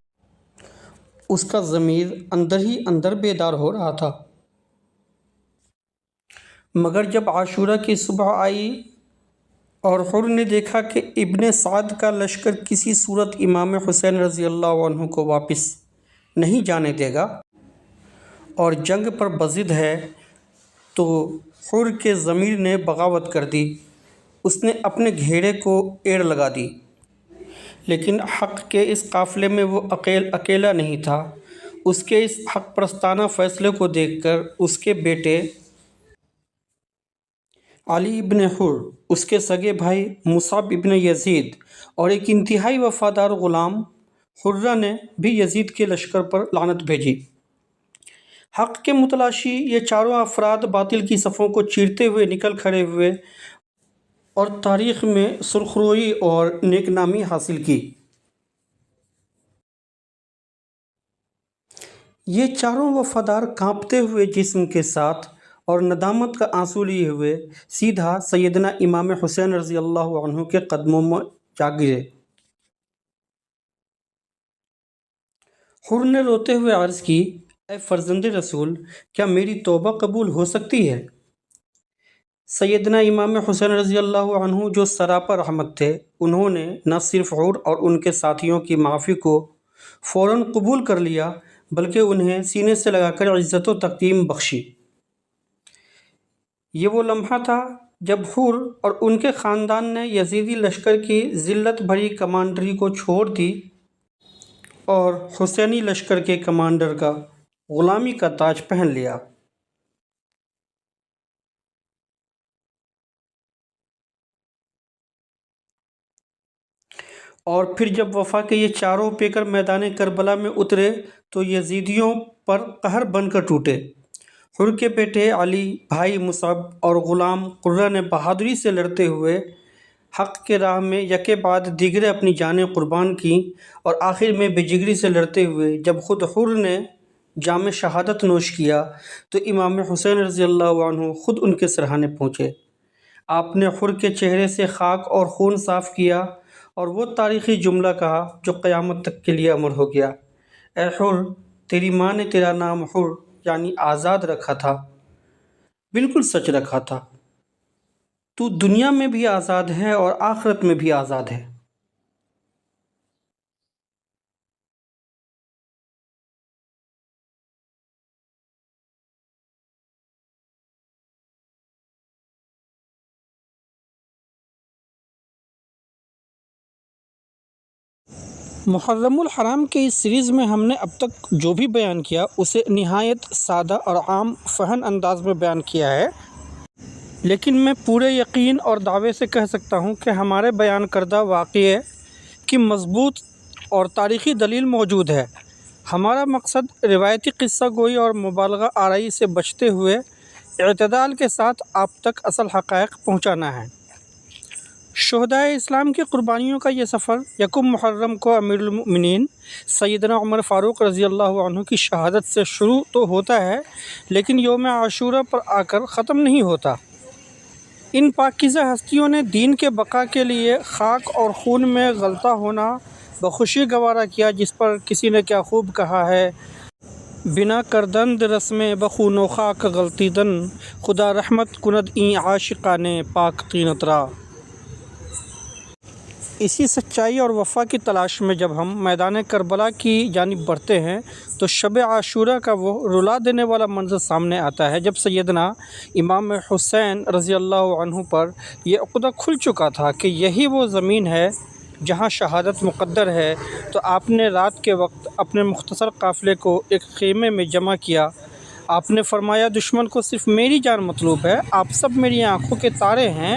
B: اس کا ضمیر اندر ہی اندر بیدار ہو رہا تھا۔ مگر جب عاشورہ کی صبح آئی اور حر نے دیکھا کہ ابن سعد کا لشکر کسی صورت امام حسین رضی اللہ عنہ کو واپس نہیں جانے دے گا اور جنگ پر بضد ہے، تو حر کے ضمیر نے بغاوت کر دی۔ اس نے اپنے گھیڑے کو ایڑ لگا دی، لیکن حق کے اس قافلے میں وہ اکیلا نہیں تھا۔ اس کے اس حق پرستانہ فیصلے کو دیکھ کر اس کے بیٹے علی ابن حر، اس کے سگے بھائی مصعب ابن یزید اور ایک انتہائی وفادار غلام حرہ نے بھی یزید کے لشکر پر لعنت بھیجی۔ حق کے متلاشی یہ چاروں افراد باطل کی صفوں کو چیرتے ہوئے نکل کھڑے ہوئے اور تاریخ میں سرخروئی اور نیک نامی حاصل کی۔ یہ چاروں وفادار کانپتے ہوئے جسم کے ساتھ اور ندامت کا آنسو لیے ہوئے سیدھا سیدنا امام حسین رضی اللہ عنہ کے قدموں میں جا گرے۔ حر نے روتے ہوئے عرض کی، اے فرزند رسول، کیا میری توبہ قبول ہو سکتی ہے؟ سیدنا امام حسین رضی اللہ عنہ جو سراپا رحمت تھے، انہوں نے نہ صرف حر اور ان کے ساتھیوں کی معافی کو فوراً قبول کر لیا، بلکہ انہیں سینے سے لگا کر عزت و تکریم بخشی۔ یہ وہ لمحہ تھا جب حر اور ان کے خاندان نے یزیدی لشکر کی ذلت بھری کمانڈری کو چھوڑ دی اور حسینی لشکر کے کمانڈر کا غلامی کا تاج پہن لیا۔ اور پھر جب وفا کے یہ چاروں پیکر میدان کربلا میں اترے تو یزیدیوں پر قہر بن کر ٹوٹے۔ حر کے بیٹے علی، بھائی مصعب اور غلام قرہ نے بہادری سے لڑتے ہوئے حق کے راہ میں یکے بعد دیگرے اپنی جانیں قربان کیں، اور آخر میں بے جگری سے لڑتے ہوئے جب خود حر نے جام شہادت نوش کیا تو امام حسین رضی اللہ عنہ خود ان کے سرہانے پہنچے۔ آپ نے حر کے چہرے سے خاک اور خون صاف کیا اور وہ تاریخی جملہ کہا جو قیامت تک کے لیے امر ہو گیا، اے حر، تیری ماں نے تیرا نام حر یعنی آزاد رکھا تھا، بالکل سچ رکھا تھا۔ تو دنیا میں بھی آزاد ہے اور آخرت میں بھی آزاد ہے۔ محرم الحرام کے اس سیریز میں ہم نے اب تک جو بھی بیان کیا اسے نہایت سادہ اور عام فہم انداز میں بیان کیا ہے، لیکن میں پورے یقین اور دعوے سے کہہ سکتا ہوں کہ ہمارے بیان کردہ واقعے کی مضبوط اور تاریخی دلیل موجود ہے۔ ہمارا مقصد روایتی قصہ گوئی اور مبالغہ آرائی سے بچتے ہوئے اعتدال کے ساتھ آپ تک اصل حقائق پہنچانا ہے۔ شہدائے اسلام کی قربانیوں کا یہ سفر یکم محرم کو امیر المؤمنین سیدنا عمر فاروق رضی اللہ عنہ کی شہادت سے شروع تو ہوتا ہے، لیکن یوم عاشورہ پر آ کر ختم نہیں ہوتا۔ ان پاکیزہ ہستیوں نے دین کے بقا کے لیے خاک اور خون میں غلطہ ہونا بخوشی گوارا کیا، جس پر کسی نے کیا خوب کہا ہے، بنا کردند رسم بخون و خاک غلطی دن، خدا رحمت کند این عاشقان پاک طینت را۔ اسی سچائی اور وفا کی تلاش میں جب ہم میدان کربلا کی جانب بڑھتے ہیں تو شب عاشورہ کا وہ رلا دینے والا منظر سامنے آتا ہے جب سیدنا امام حسین رضی اللہ عنہ پر یہ عقدہ کھل چکا تھا کہ یہی وہ زمین ہے جہاں شہادت مقدر ہے، تو آپ نے رات کے وقت اپنے مختصر قافلے کو ایک خیمے میں جمع کیا۔ آپ نے فرمایا، دشمن کو صرف میری جان مطلوب ہے، آپ سب میری آنکھوں کے تارے ہیں،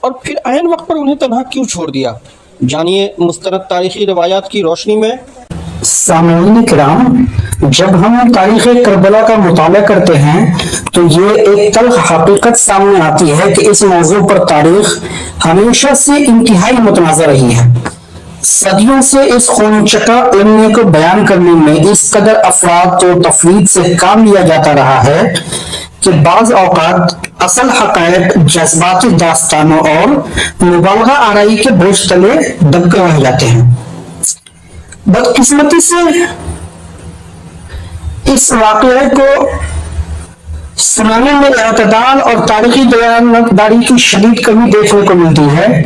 B: اور پھر عین وقت پر انہیں تنہا کیوں چھوڑ دیا؟ جانیے مستند تاریخی روایات کی روشنی میں۔
C: سامعین کرام، جب ہم تاریخ کربلا کا مطالعہ کرتے ہیں تو یہ ایک تلخ حقیقت سامنے آتی ہے کہ اس موضوع پر تاریخ ہمیشہ سے انتہائی متنازع رہی ہے۔ صدیوں سے اس خون چکا علمیہ کو بیان کرنے میں اس قدر افراط و تفرید سے کام لیا جاتا رہا ہے کہ بعض اوقات اصل حقائق جذباتی داستانوں اور مبالغہ آرائی کے بوجھ تلے دبکے رہ جاتے ہیں۔ بدقسمتی سے اس واقعے کو سنانے میں اعتدال اور تاریخی دیانتداری کی شدید کمی دیکھنے کو ملتی ہے۔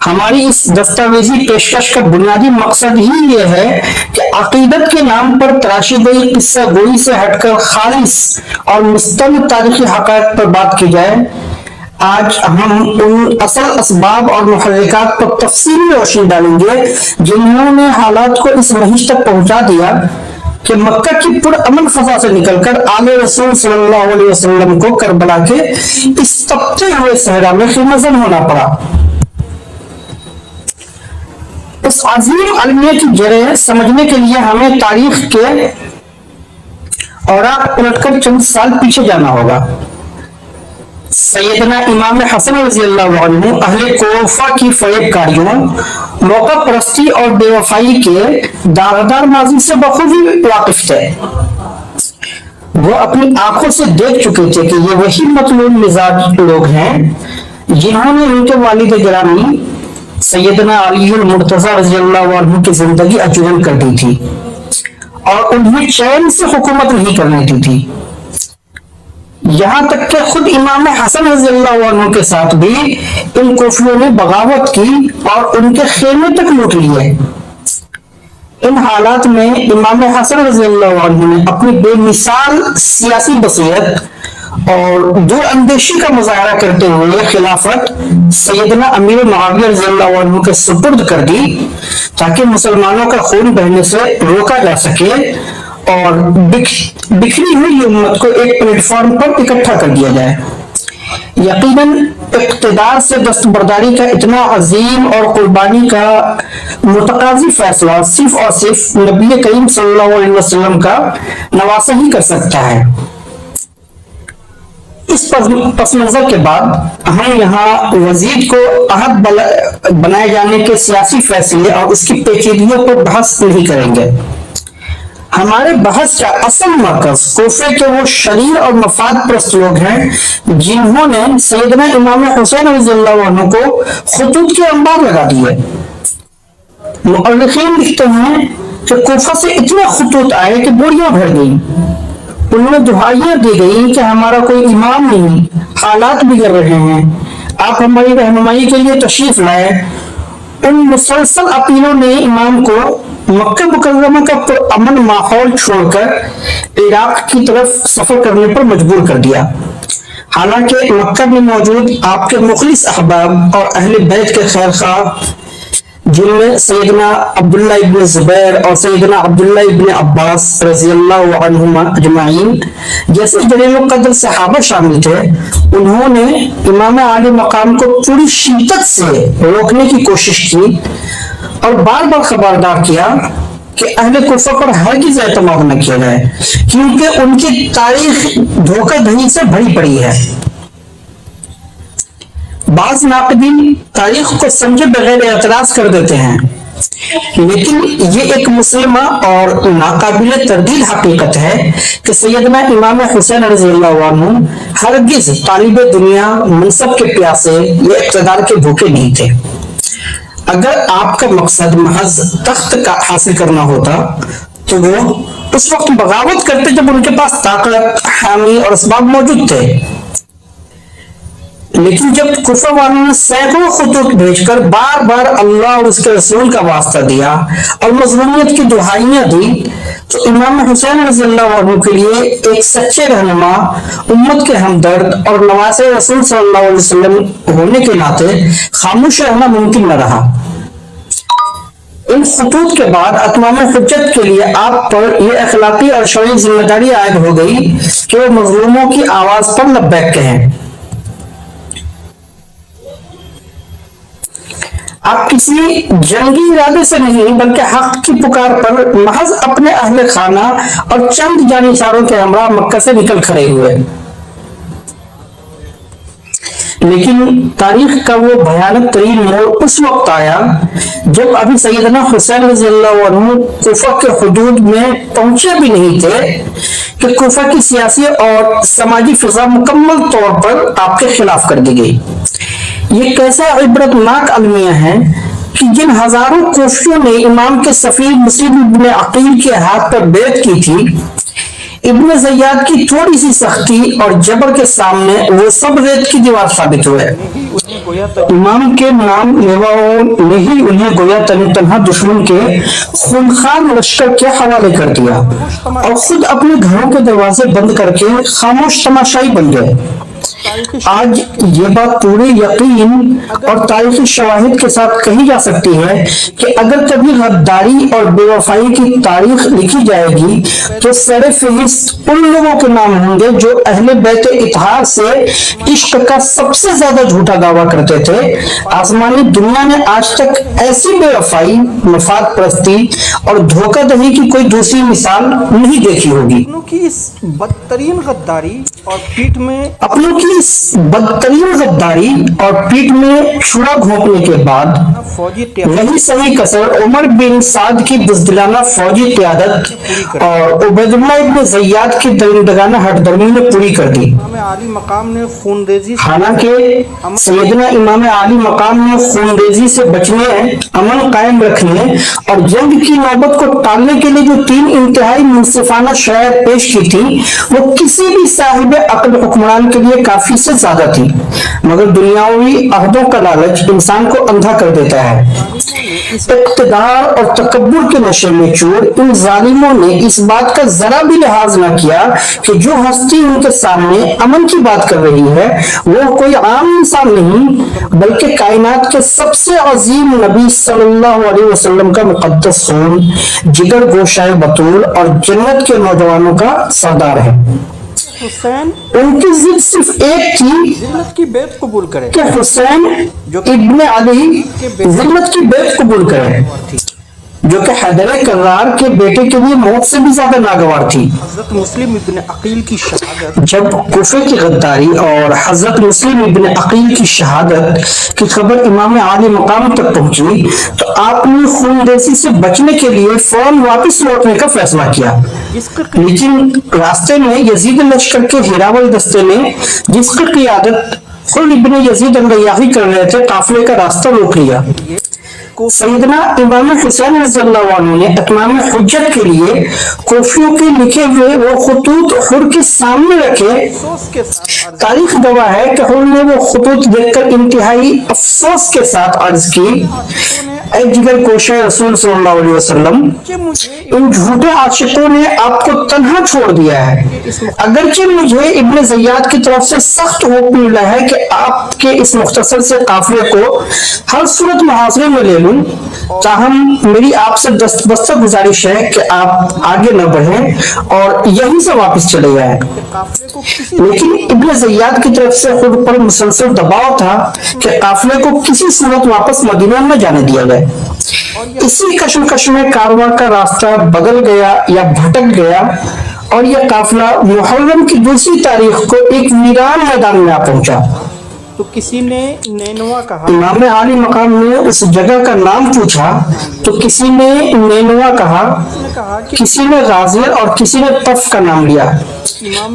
C: ہماری اس دستاویزی پیشکش کا بنیادی مقصد ہی یہ ہے کہ عقیدت کے نام پر تراشی گئی قصہ گوئی سے ہٹ کر خالص اور مستند تاریخی حقائق پر بات کی جائے۔ آج ہم ان اصل اسباب اور محرکات پر تفصیلی روشنی ڈالیں گے جنہوں نے حالات کو اس وحش تک پہنچا دیا کہ مکہ کی پرامن فضا سے نکل کر آل رسول صلی اللہ علیہ وسلم کو کربلا کے اس تپتے ہوئے صحرا میں خیمہ زن ہونا پڑا۔ اس عظیم علمیہ کی جڑیں سمجھنے کے لیے ہمیں تاریخ کے اوراق پلٹ کر چند سال پیچھے جانا ہوگا۔ سیدنا امام حسن رضی اللہ عنہ اہل کوفہ کی فریب کاریوں، موقع پرستی اور بے وفائی کے داغدار ماضی سے بخوبی واقف تھے۔ وہ اپنی آنکھوں سے دیکھ چکے تھے کہ یہ وہی مطلوب مزاج لوگ ہیں جنہوں نے ان کے والد گرامی سیدنا علی المرتضی رضی اللہ عنہ کی زندگی اجوڑ کر دی تھی اور انہیں چین سے حکومت نہیں کرنے دی تھی۔ یہاں تک کہ خود امام حسن رضی اللہ عنہ کے ساتھ بھی ان کوفیوں نے بغاوت کی اور ان کے خیمے تک لوٹ لیے۔ ان حالات میں امام حسن رضی اللہ عنہ نے اپنی بے مثال سیاسی بصیرت اور دور اندیشی کا مظاہرہ کرتے ہوئے خلافت سیدنا امیر معاویہ رضی اللہ عنہ کے سپرد کر دی تاکہ مسلمانوں کا خون بہنے سے روکا جا سکے اور بکھری ہوئی امت کو ایک پلیٹ فارم پر اکٹھا کر دیا جائے۔ یقیناً اقتدار سے دستبرداری کا اتنا عظیم اور قربانی کا متقاضی فیصلہ صرف اور صرف نبی کریم صلی اللہ علیہ وسلم کا نواسہ ہی کر سکتا ہے۔ اس پس منظر کے بعد ہم یہاں وزید کو عہد بنائے جانے کے سیاسی فیصلے اور اس کی پیچیدگیوں پر بحث نہیں کریں گے۔ ہمارے بحث کا اصل مرکز کوفے کے وہ شریر اور مفاد پرست لوگ ہیں جنہوں نے سیدنا امام حسین رضی اللہ عنہ کو خطوط کے انبار لگا دیے۔ مؤرخین لکھتے ہیں کہ کوفہ سے اتنے خطوط آئے کہ بوریاں بھر گئیں۔ ان میں دعائیاں دی گئی کہ ہمارا کوئی امام نہیں، حالات بگڑ رہے ہیں، آپ ہماری رہنمائی کے لیے تشریف لائے۔ ان مسلسل اپیلوں نے امام کو مکہ مکرمہ کا پرامن ماحول چھوڑ کر عراق کی طرف سفر کرنے پر مجبور کر دیا۔ حالانکہ مکہ میں موجود آپ کے مخلص احباب اور اہل بیت کے خیر خواہ جن میں سیدنا عبداللہ ابن زبیر اور سیدنا عبداللہ ابن عباس رضی اللہ عنہما اجمعین جیسے جلیل القدر صحابہ شامل تھے، انہوں نے امام عالی مقام کو پوری شدت سے روکنے کی کوشش کی اور بار بار خبردار کیا کہ اہل کوفہ پر ہرگز اعتماد نہ کیا جائے کیونکہ ان کی تاریخ دھوکہ دہی سے بھری پڑی ہے۔ بعض ناقدین تاریخ کو سمجھے بغیر اعتراض کر دیتے ہیں، لیکن یہ ایک مسلمہ اور ناقابل تردید حقیقت ہے کہ سیدنا امام حسین رضی اللہ عنہ ہرگز طالب دنیا منصب کے پیاسے یا اقتدار کے بھوکے نہیں تھے۔ اگر آپ کا مقصد محض تخت کا حاصل کرنا ہوتا تو وہ اس وقت بغاوت کرتے جب ان کے پاس طاقت، حامی اور اسباب موجود تھے، لیکن جب کوفہ والوں نے سینکڑوں خطوط بھیج کر بار بار اللہ اور اس کے رسول کا واسطہ دیا اور مظلومیت کی دہائیاں دی تو امام حسین رضی اللہ عنہ کے لیے ایک سچے رہنما، امت کے ہمدرد اور نواز رسول صلی اللہ علیہ وسلم ہونے کے ناطے خاموش رہنا ممکن نہ رہا۔ ان خطوط کے بعد اتمام حجت کے لیے آپ پر یہ اخلاقی اور شرعی ذمہ داری عائد ہو گئی کہ وہ مظلوموں کی آواز پر لبیک کہیں۔ آپ کسی جنگی ارادے سے نہیں بلکہ حق کی پکار پر محض اپنے اہل خانہ اور چند جانشاروں کے ہمراہ مکہ سے نکل کھڑے ہوئے، لیکن تاریخ کا وہ بھیانک ترین موڑ اس وقت آیا جب ابھی سیدنا حسین رضی اللہ عنہ کوفہ کے حدود میں پہنچے بھی نہیں تھے کہ کوفہ کی سیاسی اور سماجی فضا مکمل طور پر آپ کے خلاف کر دی گئی۔ یہ کیسا عبرتناک المیہ ہے کہ جن ہزاروں کوفیوں نے امام کے سفیر مسلم ابن عقیل کے ہاتھ پر بیعت کی تھی، ابن زیاد کی تھوڑی سی سختی اور جبر کے سامنے وہ سب ریت کی دیوار ثابت ہوئے۔ امام کے نام لیواؤں نے ہی انہیں گویا تنہا دشمن کے خونخوار لشکر کے حوالے کر دیا اور خود اپنے گھروں کے دروازے بند کر کے خاموش تماشائی بن گئے۔ آج یہ بات پورے یقین اور تاریخی شواہد کے ساتھ کہی جا سکتی ہے کہ اگر کبھی غداری اور بے وفائی کی تاریخ لکھی جائے گی تو سر فہرست ان لوگوں کے نام ہوں گے جو اہل بیت اطہار سے عشق کا سب سے زیادہ جھوٹا دعویٰ کرتے تھے۔ آسمانی دنیا نے آج تک ایسی بے وفائی، مفاد پرستی اور دھوکہ دہی کی کوئی دوسری مثال نہیں دیکھی ہوگی۔
A: بدترین غداری اور پیٹ میں
C: اپنوں کی اس بدترین غداری اور پیٹ میں چھڑا گھونپنے کے بعد وہی صحیح کسر عمر بن سعد کی بزدلانہ فوجی قیادت اور عبید اللہ ابن زیاد کی درندگانہ ہٹ درمی نے پوری کر دی۔
A: عالی مقام نے خونریزی
C: حالانکہ سیدنا امام عالی مقام نے خونریزی سے بچنے، امن قائم رکھنے اور جنگ کی نوبت کو ٹالنے کے لیے جو 3 انتہائی منصفانہ شرائط پیش کی تھی وہ کسی بھی صاحب عقل حکمران کے لیے کافی سے زیادہ تھی، مگر دنیاوی عہدوں کا لالچ انسان کو اندھا کر دیتا ہے۔ اقتدار اور تکبر کے نشے میں چور ان ظالموں نے اس بات کا ذرا بھی لحاظ نہ کیا کہ جو ہستی ان کے سامنے امن کی بات کر رہی ہے وہ کوئی عام انسان نہیں بلکہ کائنات کے سب سے عظیم نبی صلی اللہ علیہ وسلم کا مقدس خون، جگر گوشائے بطول اور جنت کے نوجوانوں کا سردار ہے۔
A: حسین
C: ان کی ضد صرف ایک تھی
A: ذلت کی بیعت قبول کرے
C: کہ حسین ابن علی ذلت کی بیعت قبول کرے، جو کہ حیدر کرار کے بیٹے کے لیے موت سے بھی زیادہ ناگوار تھی۔
A: حضرت مسلم ابن عقیل کی شہادت
C: جب کوفے کی غداری اور حضرت مسلم ابن عقیل کی شہادت کی خبر امام عالی مقام تک پہنچی تو آپ نے خونریزی سے بچنے کے لیے فوراً واپس لوٹنے کا فیصلہ کیا، لیکن راستے میں یزید لشکر کے ہیراول دستے نے جس کی قیادت خود ابن یزید الریاحی کر رہے تھے قافلے کا راستہ روک لیا۔ سیدنا امام حسین رضی اللہ عنہ نے اتمام حجت کے لیے کوفیوں کے لکھے ہوئے وہ خطوط حر کے سامنے رکھے۔ تاریخ گواہ ہے کہ حر نے وہ خطوط دیکھ کر انتہائی افسوس کے ساتھ عرض کی، اے جگر گوشہ رسول صلی اللہ علیہ وسلم، ان جھوٹے عاشقوں نے آپ کو تنہا چھوڑ دیا ہے، اگرچہ مجھے ابن زیاد کی طرف سے سخت حکم ملا ہے کہ آپ کے اس مختصر سے قافلے کو ہر صورت محاصرے میں لے لوں، تاہم میری آپ سے دستبستہ گزارش ہے کہ آپ آگے نہ بڑھیں اور یہیں سے واپس چلے جائیں۔ لیکن ابن زیاد کی طرف سے خود پر مسلسل دباؤ تھا کہ قافلے کو کسی صورت واپس مدینہ نہ جانے دیا جائے۔ اسی کشمکش میں کارواں کا راستہ بدل گیا یا بھٹک گیا اور یہ قافلہ محرم کی دوسری تاریخ کو ایک ویران میدان میں آ پہنچا۔
A: تو کسی نے نینوا کہا،
C: امام عالی مقام نے اس جگہ کا نام پوچھا تو کسی نے نینوا کہا، کسی نے غازیہ اور کسی نے طف کا نام لیا،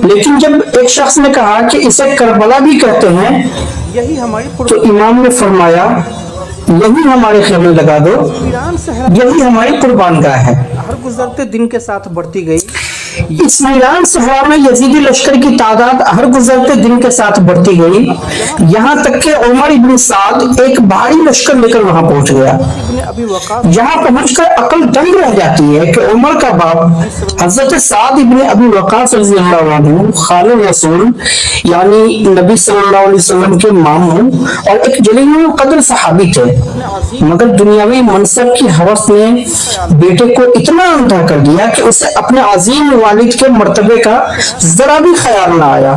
C: لیکن جب ایک شخص نے کہا کہ اسے کربلا بھی کہتے ہیں
A: یہی ہماری
C: تو امام نے فرمایا یہی ہمارے خیمے لگا دو، یہی ہماری قربان گاہ ہے۔
A: ہر گزرتے دن کے ساتھ بڑھتی گئی۔
C: اس ویران صحرا میں یزیدی لشکر کی تعداد ہر گزرتے دن کے ساتھ بڑھتی گئی، یہاں تک کہ عمر ابن سعد ایک بھاری لشکر لے کر وہاں پہنچ گیا۔ یہاں پہنچ کر عقل دنگ رہ جاتی ہے کہ عمر کا باپ حضرت سعد ابن ابی وقاص رضی اللہ عنہ خال رسول یعنی نبی صلی اللہ علیہ وسلم کے ماموں اور ایک جلیل القدر صحابی تھے، مگر دنیاوی منصب کی ہوس نے بیٹے کو اتنا اندھا کر دیا کہ اسے اپنے عظیم والد کے مرتبے کا ذرا بھی خیال نہ آیا۔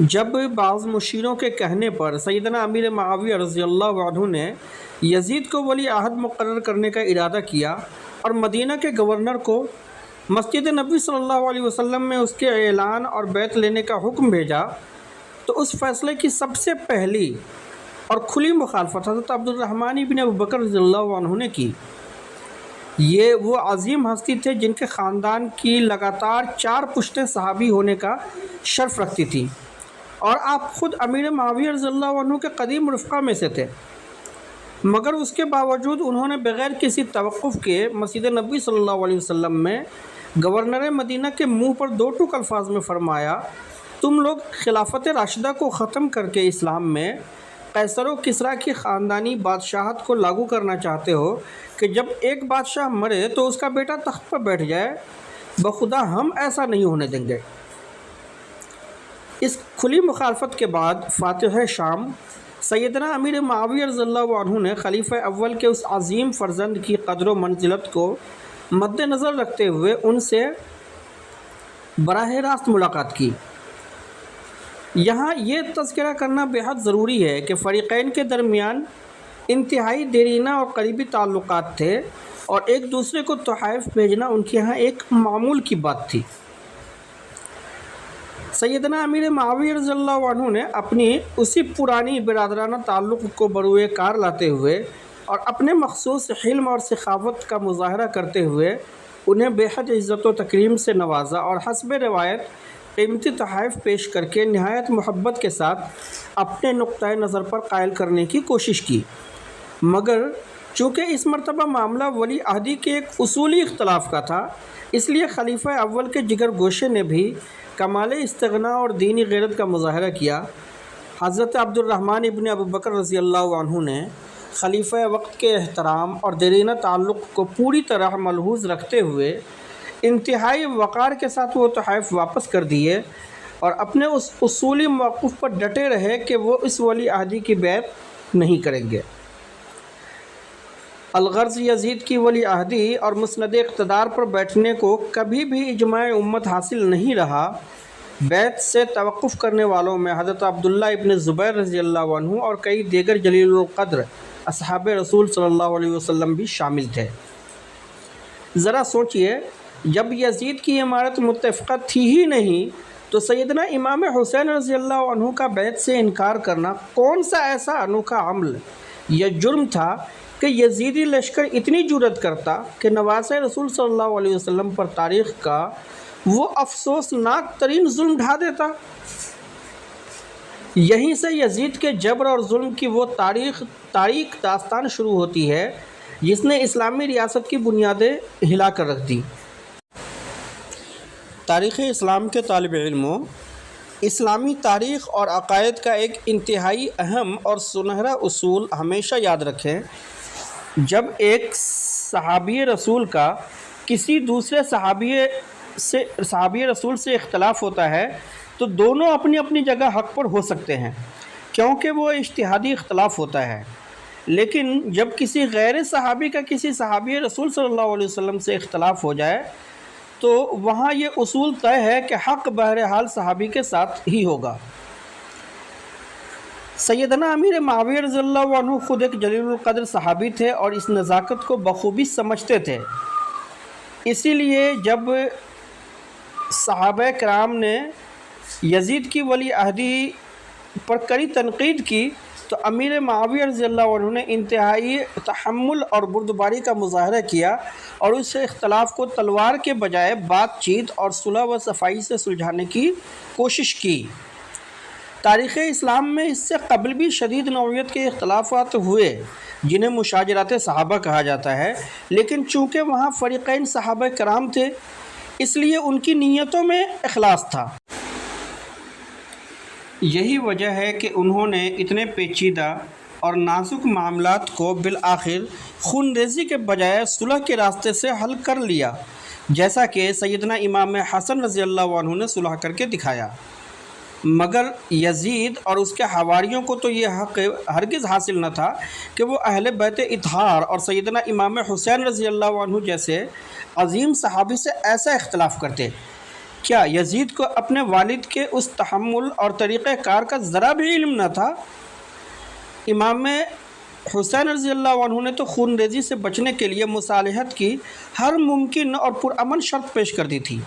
B: جب بعض مشیروں کے کہنے پر سیدنا امیر معاویہ رضی اللہ عنہ نے یزید کو ولی عہد مقرر کرنے کا ارادہ کیا اور مدینہ کے گورنر کو مسجد نبی صلی اللہ علیہ وسلم میں اس کے اعلان اور بیعت لینے کا حکم بھیجا، تو اس فیصلے کی سب سے پہلی اور کھلی مخالفت حضرت عبد الرحمن ابن ابوبکر رضی اللہ عنہ نے کی۔ یہ وہ عظیم ہستی تھے جن کے خاندان کی لگاتار 4 پشتیں صحابی ہونے کا شرف رکھتی تھی، اور آپ خود امیر معاویہ رضی اللہ عنہ کے قدیم رفقا میں سے تھے، مگر اس کے باوجود انہوں نے بغیر کسی توقف کے مسجد نبی صلی اللہ علیہ وسلم میں گورنر مدینہ کے منہ پر 2 ٹوک الفاظ میں فرمایا، تم لوگ خلافت راشدہ کو ختم کر کے اسلام میں قیصر و کسریٰ کی خاندانی بادشاہت کو لاگو کرنا چاہتے ہو کہ جب ایک بادشاہ مرے تو اس کا بیٹا تخت پر بیٹھ جائے، بخدا ہم ایسا نہیں ہونے دیں گے۔ اس کھلی مخالفت کے بعد فاتح شام سیدنا امیر معاویہ رضی اللہ عنہ نے خلیفہ اول کے اس عظیم فرزند کی قدر و منزلت کو مد نظر رکھتے ہوئے ان سے براہ راست ملاقات کی۔ یہاں یہ تذکرہ کرنا بہت ضروری ہے کہ فریقین کے درمیان انتہائی دیرینہ اور قریبی تعلقات تھے، اور ایک دوسرے کو تحائف بھیجنا ان کے ہاں ایک معمول کی بات تھی۔ سیدنا امیر معاویہ رضی اللہ عنہ نے اپنی اسی پرانی برادرانہ تعلق کو بروئے کار لاتے ہوئے اور اپنے مخصوص حلم اور سخاوت کا مظاہرہ کرتے ہوئے انہیں بے حد عزت و تکریم سے نوازا، اور حسب روایت قیمتی تحائف پیش کر کے نہایت محبت کے ساتھ اپنے نقطۂ نظر پر قائل کرنے کی کوشش کی۔ مگر چونکہ اس مرتبہ معاملہ ولی عہدی کے ایک اصولی اختلاف کا تھا، اس لیے خلیفہ اول کے جگر گوشے نے بھی کمال استغنا اور دینی غیرت کا مظاہرہ کیا۔ حضرت عبد الرحمن ابن ابوبکر رضی اللہ عنہ نے خلیفہ وقت کے احترام اور دیرینہ تعلق کو پوری طرح ملحوظ رکھتے ہوئے انتہائی وقار کے ساتھ وہ تحائف واپس کر دیے، اور اپنے اس اصولی موقف پر ڈٹے رہے کہ وہ اس ولی عہدی کی بیعت نہیں کریں گے۔ الغرض یزید کی ولی عہدی اور مسند اقتدار پر بیٹھنے کو کبھی بھی اجماع امت حاصل نہیں رہا۔ بیعت سے توقف کرنے والوں میں حضرت عبداللہ ابن زبیر رضی اللہ عنہ اور کئی دیگر جلیل القدر اصحاب رسول صلی اللہ علیہ وسلم بھی شامل تھے۔ ذرا سوچئے، جب یزید کی عمارت متفقہ تھی ہی نہیں تو سیدنا امام حسین رضی اللہ عنہ کا بیعت سے انکار کرنا کون سا ایسا انوکھا عمل یا جرم تھا کہ یزیدی لشکر اتنی جرأت کرتا کہ نواسہ رسول صلی اللہ علیہ وسلم پر تاریخ کا وہ افسوسناک ترین ظلم ڈھا دیتا۔ یہیں سے یزید کے جبر اور ظلم کی وہ تاریخ داستان شروع ہوتی ہے جس نے اسلامی ریاست کی بنیادیں ہلا کر رکھ دی۔ تاریخ اسلام کے طالب علموں، اسلامی تاریخ اور عقائد کا ایک انتہائی اہم اور سنہرا اصول ہمیشہ یاد رکھیں، جب ایک صحابی رسول کا کسی دوسرے صحابی رسول سے اختلاف ہوتا ہے تو دونوں اپنی اپنی جگہ حق پر ہو سکتے ہیں کیونکہ وہ اجتہادی اختلاف ہوتا ہے، لیکن جب کسی غیر صحابی کا کسی صحابی رسول صلی اللہ علیہ وسلم سے اختلاف ہو جائے تو وہاں یہ اصول طے ہے کہ حق بہرحال صحابی کے ساتھ ہی ہوگا۔ سیدنا امیر معاویہ رضی اللہ عنہ خود ایک جلیل القدر صحابی تھے اور اس نزاکت کو بخوبی سمجھتے تھے۔ اسی لیے جب صحابہ کرام نے یزید کی ولی عہدی پر کڑی تنقید کی تو امیر معاویہ رضی اللہ عنہ نے انتہائی تحمل اور بردباری کا مظاہرہ کیا اور اس اختلاف کو تلوار کے بجائے بات چیت اور صلح و صفائی سے سلجھانے کی کوشش کی۔ تاریخ اسلام میں اس سے قبل بھی شدید نوعیت کے اختلافات ہوئے جنہیں مشاجرات صحابہ کہا جاتا ہے، لیکن چونکہ وہاں فریقین صحابہ کرام تھے اس لیے ان کی نیتوں میں اخلاص تھا۔ یہی وجہ ہے کہ انہوں نے اتنے پیچیدہ اور نازک معاملات کو بالآخر خون ریزی کے بجائے صلح کے راستے سے حل کر لیا، جیسا کہ سیدنا امام حسن رضی اللہ عنہ نے صلح کر کے دکھایا۔ مگر یزید اور اس کے حواریوں کو تو یہ حق ہرگز حاصل نہ تھا کہ وہ اہل بیت اطہار اور سیدنا امام حسین رضی اللہ عنہ جیسے عظیم صحابی سے ایسا اختلاف کرتے۔ کیا یزید کو اپنے والد کے اس تحمل اور طریقہ کار کا ذرا بھی علم نہ تھا؟ امام حسین رضی اللہ عنہ نے تو خون ریزی سے بچنے کے لیے مصالحت کی ہر ممکن اور پرامن شرط پیش کر دی تھی،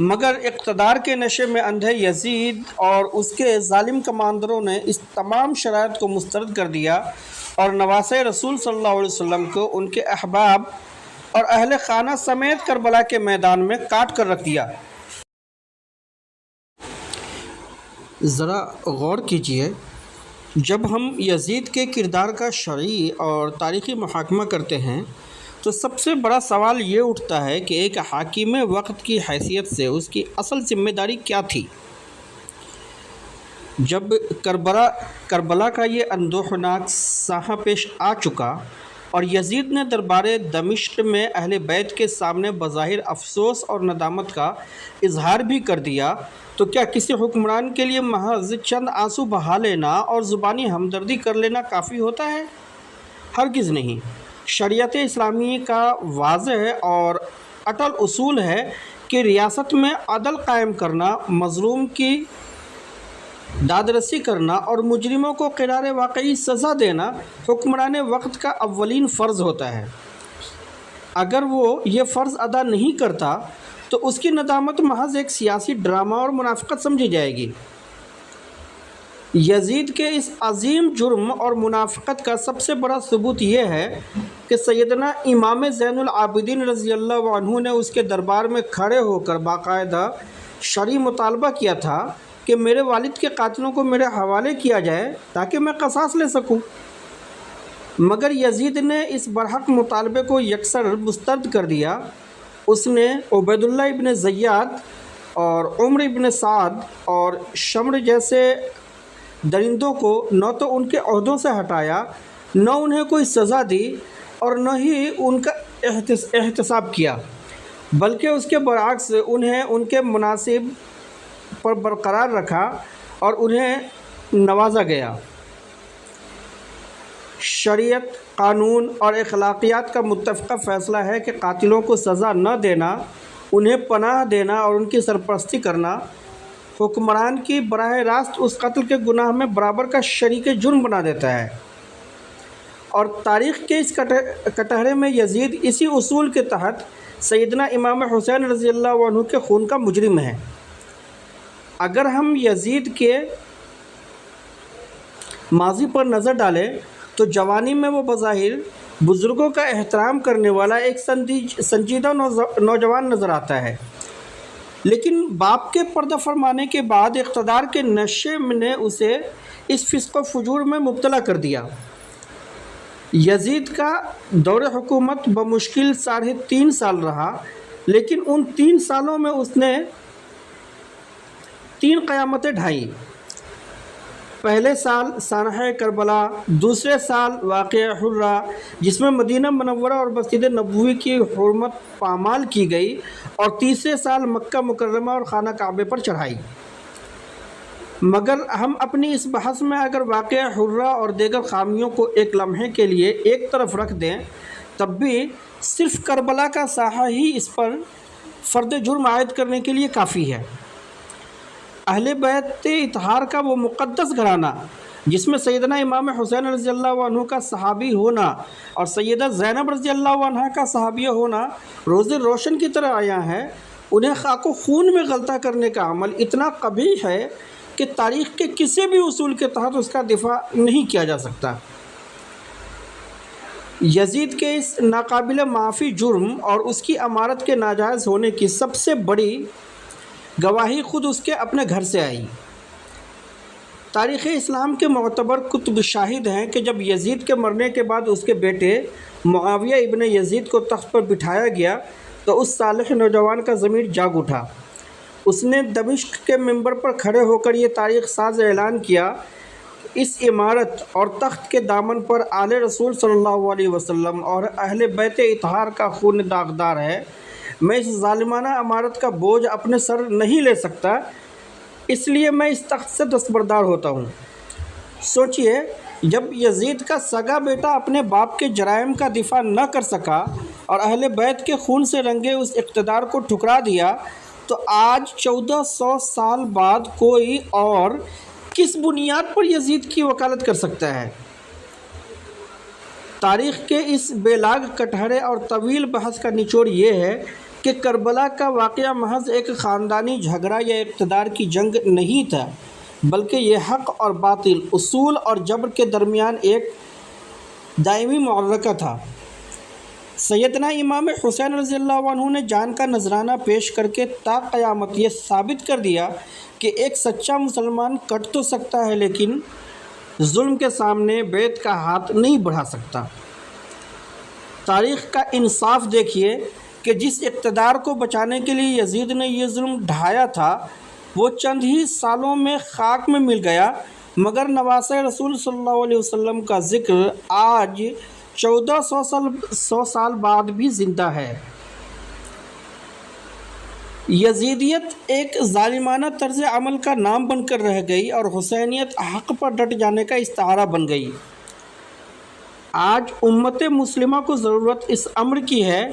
B: مگر اقتدار کے نشے میں اندھے یزید اور اس کے ظالم کمانڈروں نے اس تمام شرائط کو مسترد کر دیا اور نواسۂ رسول صلی اللہ علیہ وسلم کو ان کے احباب اور اہل خانہ سمیت کربلا کے میدان میں کاٹ کر رکھ دیا۔ ذرا غور کیجئے، جب ہم یزید کے کردار کا شرعی اور تاریخی محاکمہ کرتے ہیں تو سب سے بڑا سوال یہ اٹھتا ہے کہ ایک حاکم وقت کی حیثیت سے اس کی اصل ذمہ داری کیا تھی؟ جب کربلا کا یہ اندوہناک سانحہ پیش آ چکا اور یزید نے دربار دمشق میں اہل بیت کے سامنے بظاہر افسوس اور ندامت کا اظہار بھی کر دیا، تو کیا کسی حکمران کے لیے محض چند آنسو بہا لینا اور زبانی ہمدردی کر لینا کافی ہوتا ہے؟ ہرگز نہیں۔ شریعت اسلامی کا واضح اور اٹل اصول ہے کہ ریاست میں عدل قائم کرنا، مظلوم کی دادرسی کرنا اور مجرموں کو قرار واقعی سزا دینا حکمران وقت کا اولین فرض ہوتا ہے۔ اگر وہ یہ فرض ادا نہیں کرتا تو اس کی ندامت محض ایک سیاسی ڈرامہ اور منافقت سمجھی جائے گی۔ یزید کے اس عظیم جرم اور منافقت کا سب سے بڑا ثبوت یہ ہے کہ سیدنا امام زین العابدین رضی اللہ عنہ نے اس کے دربار میں کھڑے ہو کر باقاعدہ شرعی مطالبہ کیا تھا کہ میرے والد کے قاتلوں کو میرے حوالے کیا جائے تاکہ میں قصاص لے سکوں، مگر یزید نے اس برحق مطالبے کو یکسر مسترد کر دیا۔ اس نے عبید اللہ ابن زیاد اور عمر ابن سعد اور شمر جیسے درندوں کو نہ تو ان کے عہدوں سے ہٹایا، نہ انہیں کوئی سزا دی اور نہ ہی ان کا احتساب کیا، بلکہ اس کے برعکس انہیں ان کے مناصب پر برقرار رکھا اور انہیں نوازا گیا۔ شریعت، قانون اور اخلاقیات کا متفقہ فیصلہ ہے کہ قاتلوں کو سزا نہ دینا، انہیں پناہ دینا اور ان کی سرپرستی کرنا حکمران کی براہ راست اس قتل کے گناہ میں برابر کا شریک جرم بنا دیتا ہے، اور تاریخ کے اس کٹہرے میں یزید اسی اصول کے تحت سیدنا امام حسین رضی اللہ عنہ کے خون کا مجرم ہے۔ اگر ہم یزید کے ماضی پر نظر ڈالیں تو جوانی میں وہ بظاہر بزرگوں کا احترام کرنے والا ایک سنجیدہ نوجوان نظر آتا ہے، لیکن باپ کے پردہ فرمانے کے بعد اقتدار کے نشے نے اسے اس فسق و فجور میں مبتلا کر دیا۔ یزید کا دور حکومت بمشکل 3.5 سال رہا، لیکن ان 3 سالوں میں اس نے 3 قیامتیں ڈھائیں۔ پہلے سال سانحہ کربلا، دوسرے سال واقعہ حرہ جس میں مدینہ منورہ اور مسجد نبوی کی حرمت پامال کی گئی، اور تیسرے سال مکہ مکرمہ اور خانہ کعبے پر چڑھائی۔ مگر ہم اپنی اس بحث میں اگر واقعہ حرہ اور دیگر خامیوں کو ایک لمحے کے لیے ایک طرف رکھ دیں، تب بھی صرف کربلا کا ساحہ ہی اس پر فرد جرم عائد کرنے کے لیے کافی ہے۔ اہل بیت اطہار کا وہ مقدس گھرانہ جس میں سیدنا امام حسین رضی اللہ عنہ کا صحابی ہونا اور سیدہ زینب رضی اللہ عنہ کا صحابیہ ہونا روز روشن کی طرح آیا ہے، انہیں خاک و خون میں غلطہ کرنے کا عمل اتنا قبیح ہے کہ تاریخ کے کسی بھی اصول کے تحت اس کا دفاع نہیں کیا جا سکتا۔ یزید کے اس ناقابل معافی جرم اور اس کی امارت کے ناجائز ہونے کی سب سے بڑی گواہی خود اس کے اپنے گھر سے آئی۔ تاریخ اسلام کے معتبر کتب شاہد ہیں کہ جب یزید کے مرنے کے بعد اس کے بیٹے معاویہ ابن یزید کو تخت پر بٹھایا گیا تو اس صالح نوجوان کا ضمیر جاگ اٹھا۔ اس نے دمشق کے منبر پر کھڑے ہو کر یہ تاریخ ساز اعلان کیا، اس عمارت اور تخت کے دامن پر آل رسول صلی اللہ علیہ وسلم اور اہل بیت اطہار کا خون داغدار ہے۔ میں اس ظالمانہ عمارت کا بوجھ اپنے سر نہیں لے سکتا، اس لیے میں اس تخت سے دستبردار ہوتا ہوں۔ سوچئے، جب یزید کا سگا بیٹا اپنے باپ کے جرائم کا دفاع نہ کر سکا اور اہل بیت کے خون سے رنگے اس اقتدار کو ٹھکرا دیا، تو آج 1400 سال بعد کوئی اور کس بنیاد پر یزید کی وکالت کر سکتا ہے؟ تاریخ کے اس بے لاگ کٹہرے اور طویل بحث کا نچوڑ یہ ہے کہ کربلا کا واقعہ محض ایک خاندانی جھگڑا یا اقتدار کی جنگ نہیں تھا، بلکہ یہ حق اور باطل، اصول اور جبر کے درمیان ایک دائمی معرکہ تھا۔ سیدنا امام حسین رضی اللہ عنہ نے جان کا نذرانہ پیش کر کے تا قیامت یہ ثابت کر دیا کہ ایک سچا مسلمان کٹ تو سکتا ہے لیکن ظلم کے سامنے بیت کا ہاتھ نہیں بڑھا سکتا۔ تاریخ کا انصاف دیکھیے کہ جس اقتدار کو بچانے کے لیے یزید نے یہ ظلم ڈھایا تھا وہ چند ہی سالوں میں خاک میں مل گیا، مگر نواسۂ رسول صلی اللہ علیہ وسلم کا ذکر آج 1400 سال بعد بھی زندہ ہے۔ یزیدیت ایک ظالمانہ طرز عمل کا نام بن کر رہ گئی اور حسینیت حق پر ڈٹ جانے کا استعارہ بن گئی۔ آج امت مسلمہ کو ضرورت اس امر کی ہے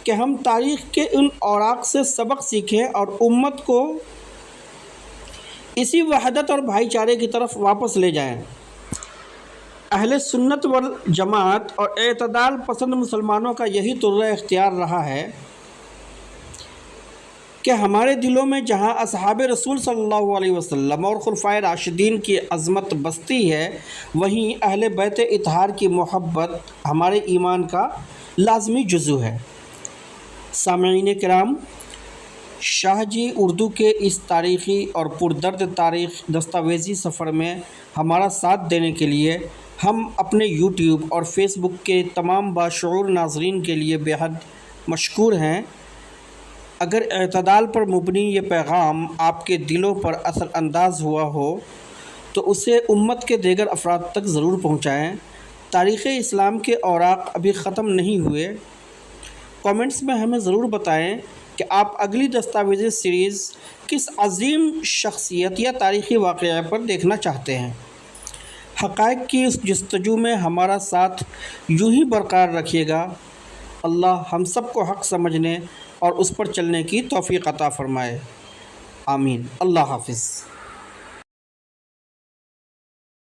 B: کہ ہم تاریخ کے ان اوراق سے سبق سیکھیں اور امت کو اسی وحدت اور بھائی چارے کی طرف واپس لے جائیں۔ اہل سنت والجماعت اور اعتدال پسند مسلمانوں کا یہی طرز اختیار رہا ہے کہ ہمارے دلوں میں جہاں اصحاب رسول صلی اللہ علیہ وسلم اور خلفائے راشدین کی عظمت بستی ہے، وہیں اہل بیت اطہار کی محبت ہمارے ایمان کا لازمی جزو ہے۔ سامعین کرام، شاہ جی اردو کے اس تاریخی اور پردرد تاریخ دستاویزی سفر میں ہمارا ساتھ دینے کے لیے ہم اپنے یوٹیوب اور فیس بک کے تمام باشعور ناظرین کے لیے بے حد مشکور ہیں۔ اگر اعتدال پر مبنی یہ پیغام آپ کے دلوں پر اثر انداز ہوا ہو تو اسے امت کے دیگر افراد تک ضرور پہنچائیں۔ تاریخ اسلام کے اوراق ابھی ختم نہیں ہوئے۔ کامنٹس میں ہمیں ضرور بتائیں کہ آپ اگلی دستاویزی سیریز کس عظیم شخصیت یا تاریخی واقعہ پر دیکھنا چاہتے ہیں۔ حقائق کی اس جستجو میں ہمارا ساتھ یوں ہی برقرار رکھیے گا۔ اللہ ہم سب کو حق سمجھنے اور اس پر چلنے کی توفیق عطا فرمائے۔ آمین۔ اللہ حافظ۔